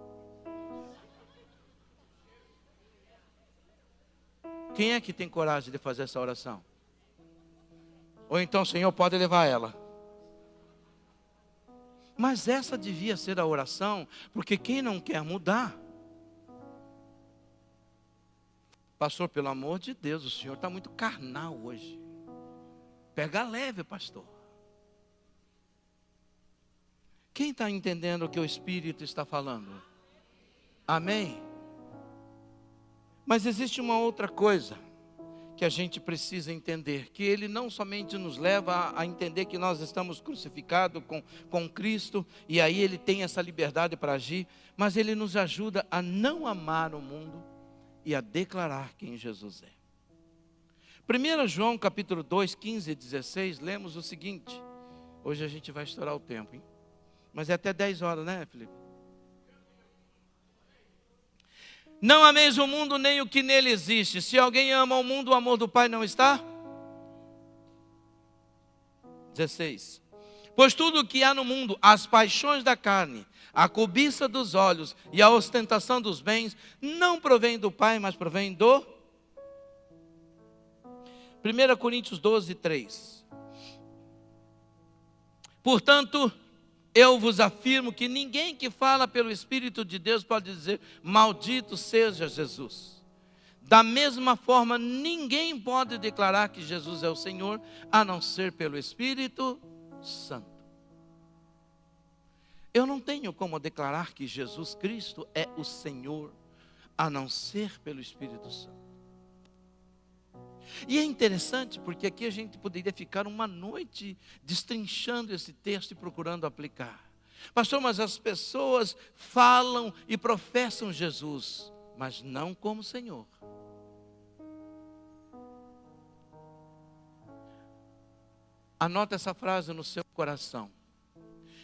Quem é que tem coragem de fazer essa oração? Ou então o Senhor pode levar ela. Mas essa devia ser a oração, porque quem não quer mudar? Pastor, pelo amor de Deus, o senhor está muito carnal hoje. Pega leve, pastor. Quem está entendendo o que o Espírito está falando? Amém? Mas existe uma outra coisa que a gente precisa entender, que ele não somente nos leva a entender que nós estamos crucificados com Cristo, e aí ele tem essa liberdade para agir, mas ele nos ajuda a não amar o mundo e a declarar quem Jesus é. 1 João capítulo 2, 15 e 16, lemos o seguinte. Hoje a gente vai estourar o tempo, hein? Mas é até 10 horas, né, Felipe? Não ameis o mundo nem o que nele existe. Se alguém ama o mundo, o amor do Pai não está? 16. Pois tudo o que há no mundo, as paixões da carne, a cobiça dos olhos e a ostentação dos bens, não provém do Pai, mas provém do... 1 Coríntios 12, 3. Portanto, eu vos afirmo que ninguém que fala pelo Espírito de Deus pode dizer: maldito seja Jesus. Da mesma forma, ninguém pode declarar que Jesus é o Senhor, a não ser pelo Espírito Santo. Eu não tenho como declarar que Jesus Cristo é o Senhor, a não ser pelo Espírito Santo. E é interessante porque aqui a gente poderia ficar uma noite destrinchando esse texto e procurando aplicar. Pastor, mas as pessoas falam e professam Jesus, mas não como Senhor. Anota essa frase no seu coração.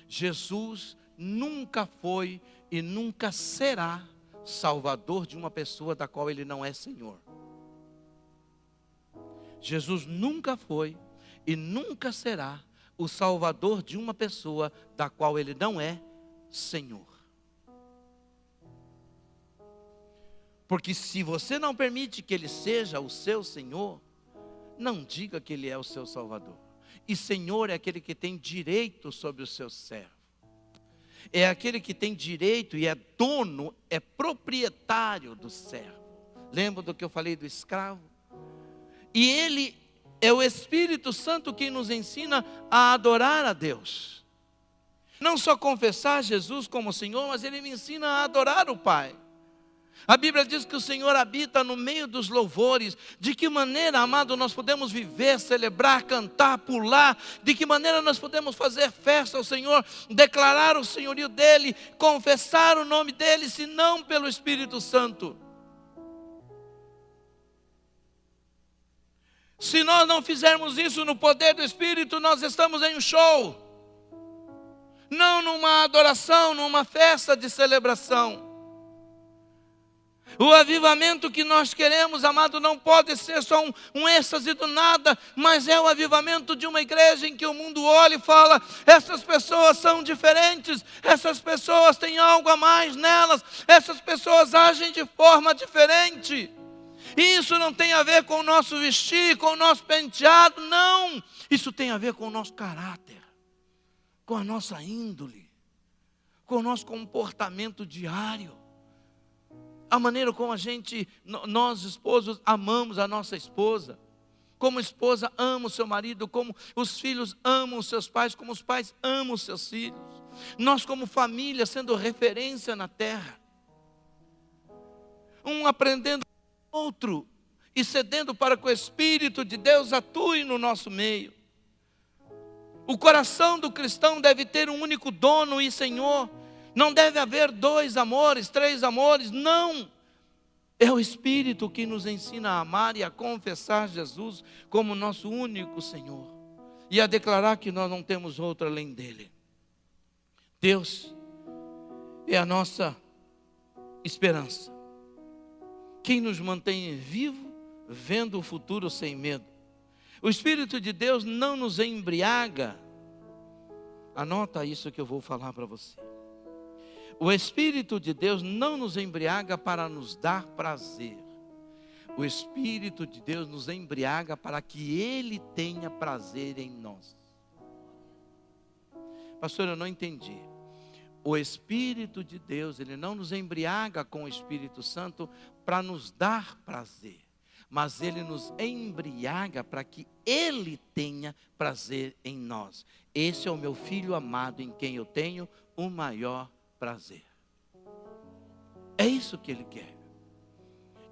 Jesus nunca foi e nunca será salvador de uma pessoa da qual ele não é Senhor. Jesus nunca foi e nunca será o salvador de uma pessoa da qual ele não é Senhor. Porque se você não permite que Ele seja o seu Senhor, não diga que Ele é o seu Salvador. E Senhor é aquele que tem direito sobre o seu servo. É aquele que tem direito e é dono, é proprietário do servo. Lembra do que eu falei do escravo? E Ele é o Espírito Santo que nos ensina a adorar a Deus. Não só confessar Jesus como Senhor, mas Ele me ensina a adorar o Pai. A Bíblia diz que o Senhor habita no meio dos louvores. De que maneira, amado, nós podemos viver, celebrar, cantar, pular? De que maneira nós podemos fazer festa ao Senhor, declarar o senhorio dEle, confessar o nome dEle, se não pelo Espírito Santo? Se nós não fizermos isso no poder do Espírito, nós estamos em um show, não numa adoração, numa festa de celebração. O avivamento que nós queremos, amado, não pode ser só um êxtase do nada, mas é o avivamento de uma igreja em que o mundo olha e fala: essas pessoas são diferentes, essas pessoas têm algo a mais nelas, essas pessoas agem de forma diferente. E isso não tem a ver com o nosso vestir, com o nosso penteado, não. Isso tem a ver com o nosso caráter, com a nossa índole, com o nosso comportamento diário. A maneira como nós esposos amamos a nossa esposa, como a esposa ama o seu marido, como os filhos amam os seus pais, como os pais amam os seus filhos. Nós como família sendo referência na terra. Um aprendendo com o outro e cedendo para que o Espírito de Deus atue no nosso meio. O coração do cristão deve ter um único dono e Senhor. Não deve haver 2 amores, 3 amores, não. É o Espírito que nos ensina a amar e a confessar Jesus como nosso único Senhor. E a declarar que nós não temos outro além dEle. Deus é a nossa esperança. Quem nos mantém vivo, vendo o futuro sem medo. O Espírito de Deus não nos embriaga. Anota isso que eu vou falar para você. O Espírito de Deus não nos embriaga para nos dar prazer. O Espírito de Deus nos embriaga para que Ele tenha prazer em nós. Pastor, eu não entendi. O Espírito de Deus, Ele não nos embriaga com o Espírito Santo para nos dar prazer. Mas Ele nos embriaga para que Ele tenha prazer em nós. Esse é o meu filho amado em quem eu tenho o maior prazer. É isso que Ele quer.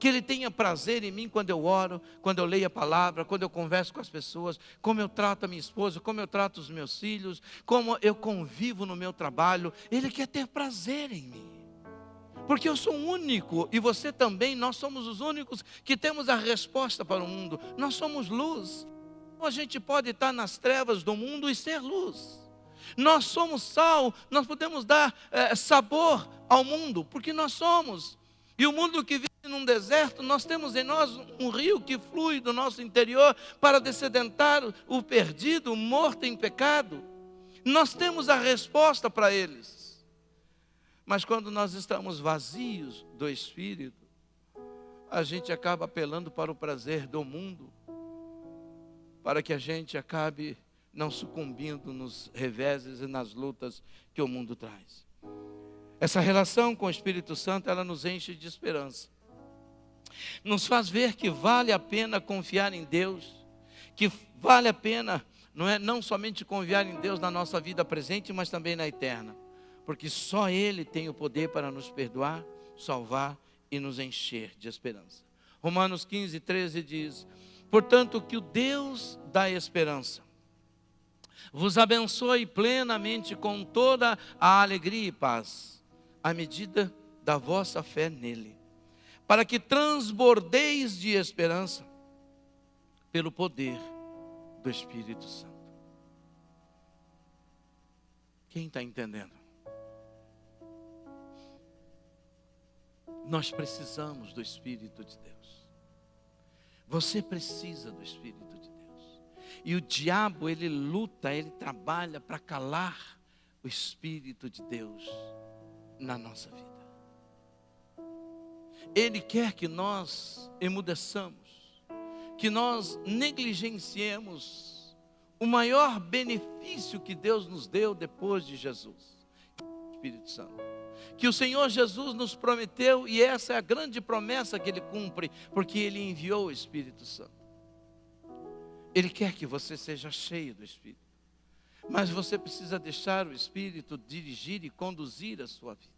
Que Ele tenha prazer em mim quando eu oro, quando eu leio a palavra, quando eu converso com as pessoas, como eu trato a minha esposa, como eu trato os meus filhos, como eu convivo no meu trabalho. Ele quer ter prazer em mim. Porque eu sou único e você também, nós somos os únicos que temos a resposta para o mundo. Nós somos luz. A gente pode estar nas trevas do mundo e ser luz. Nós somos sal, nós podemos dar sabor ao mundo, porque nós somos. E o mundo que vive num deserto, nós temos em nós um rio que flui do nosso interior para dessedentar o perdido, o morto em pecado. Nós temos a resposta para eles. Mas quando nós estamos vazios do Espírito, a gente acaba apelando para o prazer do mundo, para que a gente acabe não sucumbindo nos reveses e nas lutas que o mundo traz. Essa relação com o Espírito Santo, ela nos enche de esperança. Nos faz ver que vale a pena confiar em Deus, que vale a pena, não somente confiar em Deus na nossa vida presente, mas também na eterna. Porque só Ele tem o poder para nos perdoar, salvar e nos encher de esperança. Romanos 15, 13 diz: portanto, que o Deus da esperança vos abençoe plenamente com toda a alegria e paz, à medida da vossa fé nele, para que transbordeis de esperança pelo poder do Espírito Santo. Quem está entendendo? Nós precisamos do Espírito de Deus. Você precisa do Espírito de Deus. E o diabo, ele luta, ele trabalha para calar o Espírito de Deus na nossa vida. Ele quer que nós emudeçamos, que nós negligenciemos o maior benefício que Deus nos deu depois de Jesus, o Espírito Santo. Que o Senhor Jesus nos prometeu, e essa é a grande promessa que Ele cumpre, porque Ele enviou o Espírito Santo. Ele quer que você seja cheio do Espírito, mas você precisa deixar o Espírito dirigir e conduzir a sua vida.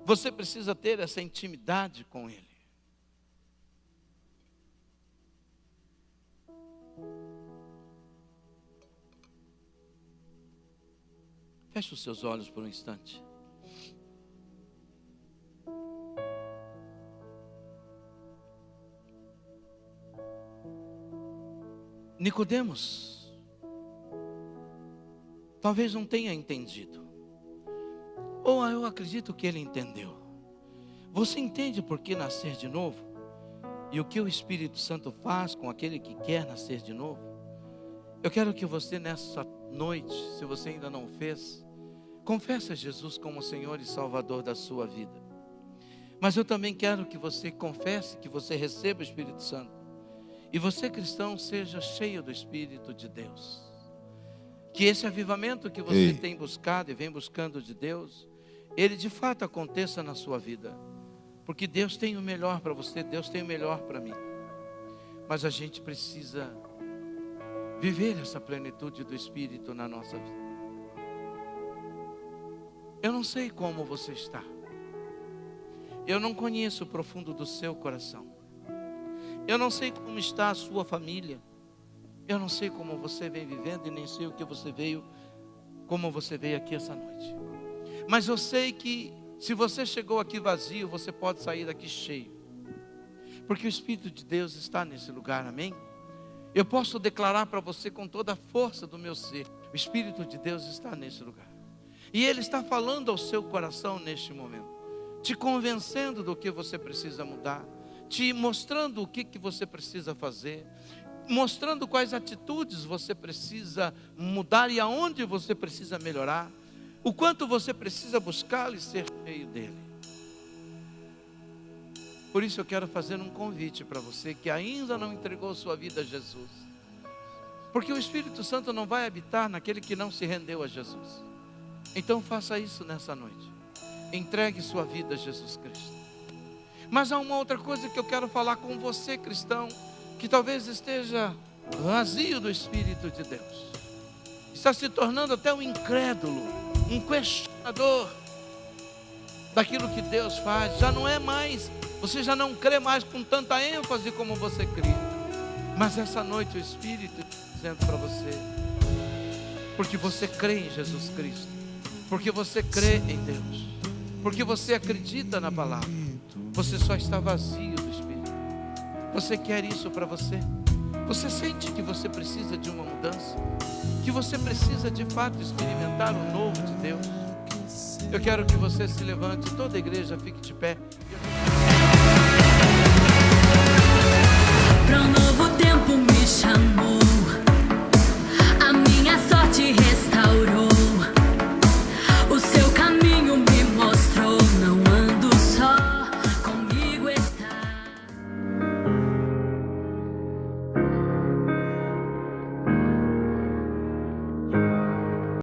Você precisa ter essa intimidade com Ele. Feche os seus olhos por um instante. Nicodemos talvez não tenha entendido, ou eu acredito que ele entendeu. Você entende por que nascer de novo? E o que o Espírito Santo faz com aquele que quer nascer de novo? Eu quero que você nessa noite, se você ainda não fez, confesse a Jesus como Senhor e Salvador da sua vida. Mas eu também quero que você confesse, que você receba o Espírito Santo. E você, cristão, seja cheio do Espírito de Deus. Que esse avivamento que você tem buscado e vem buscando de Deus, ele de fato aconteça na sua vida. Porque Deus tem o melhor para você, Deus tem o melhor para mim. Mas a gente precisa viver essa plenitude do Espírito na nossa vida. Eu não sei como você está. Eu não conheço o profundo do seu coração. Eu não sei como está a sua família. Eu não sei como você vem vivendo e nem sei o que você veio, como você veio aqui essa noite. Mas eu sei que se você chegou aqui vazio, você pode sair daqui cheio. Porque o Espírito de Deus está nesse lugar, amém? Eu posso declarar para você com toda a força do meu ser, o Espírito de Deus está nesse lugar. E Ele está falando ao seu coração neste momento, te convencendo do que você precisa mudar, te mostrando o que você precisa fazer, mostrando quais atitudes você precisa mudar e aonde você precisa melhorar, o quanto você precisa buscá-lo e ser cheio dele. Por isso eu quero fazer um convite para você que ainda não entregou sua vida a Jesus, porque o Espírito Santo não vai habitar naquele que não se rendeu a Jesus. Então faça isso nessa noite, entregue sua vida a Jesus Cristo. Mas há uma outra coisa que eu quero falar com você, cristão, que talvez esteja vazio do Espírito de Deus, está se tornando até um incrédulo, um questionador daquilo que Deus faz. Já não é mais, você já não crê mais com tanta ênfase como você cria. Mas essa noite o Espírito está dizendo para você, porque você crê em Jesus Cristo, porque você crê em Deus, porque você acredita na palavra, você só está vazio do Espírito. Você quer isso para você? Você sente que você precisa de uma mudança? Que você precisa de fato experimentar o novo de Deus? Eu quero que você se levante, toda a igreja fique de pé.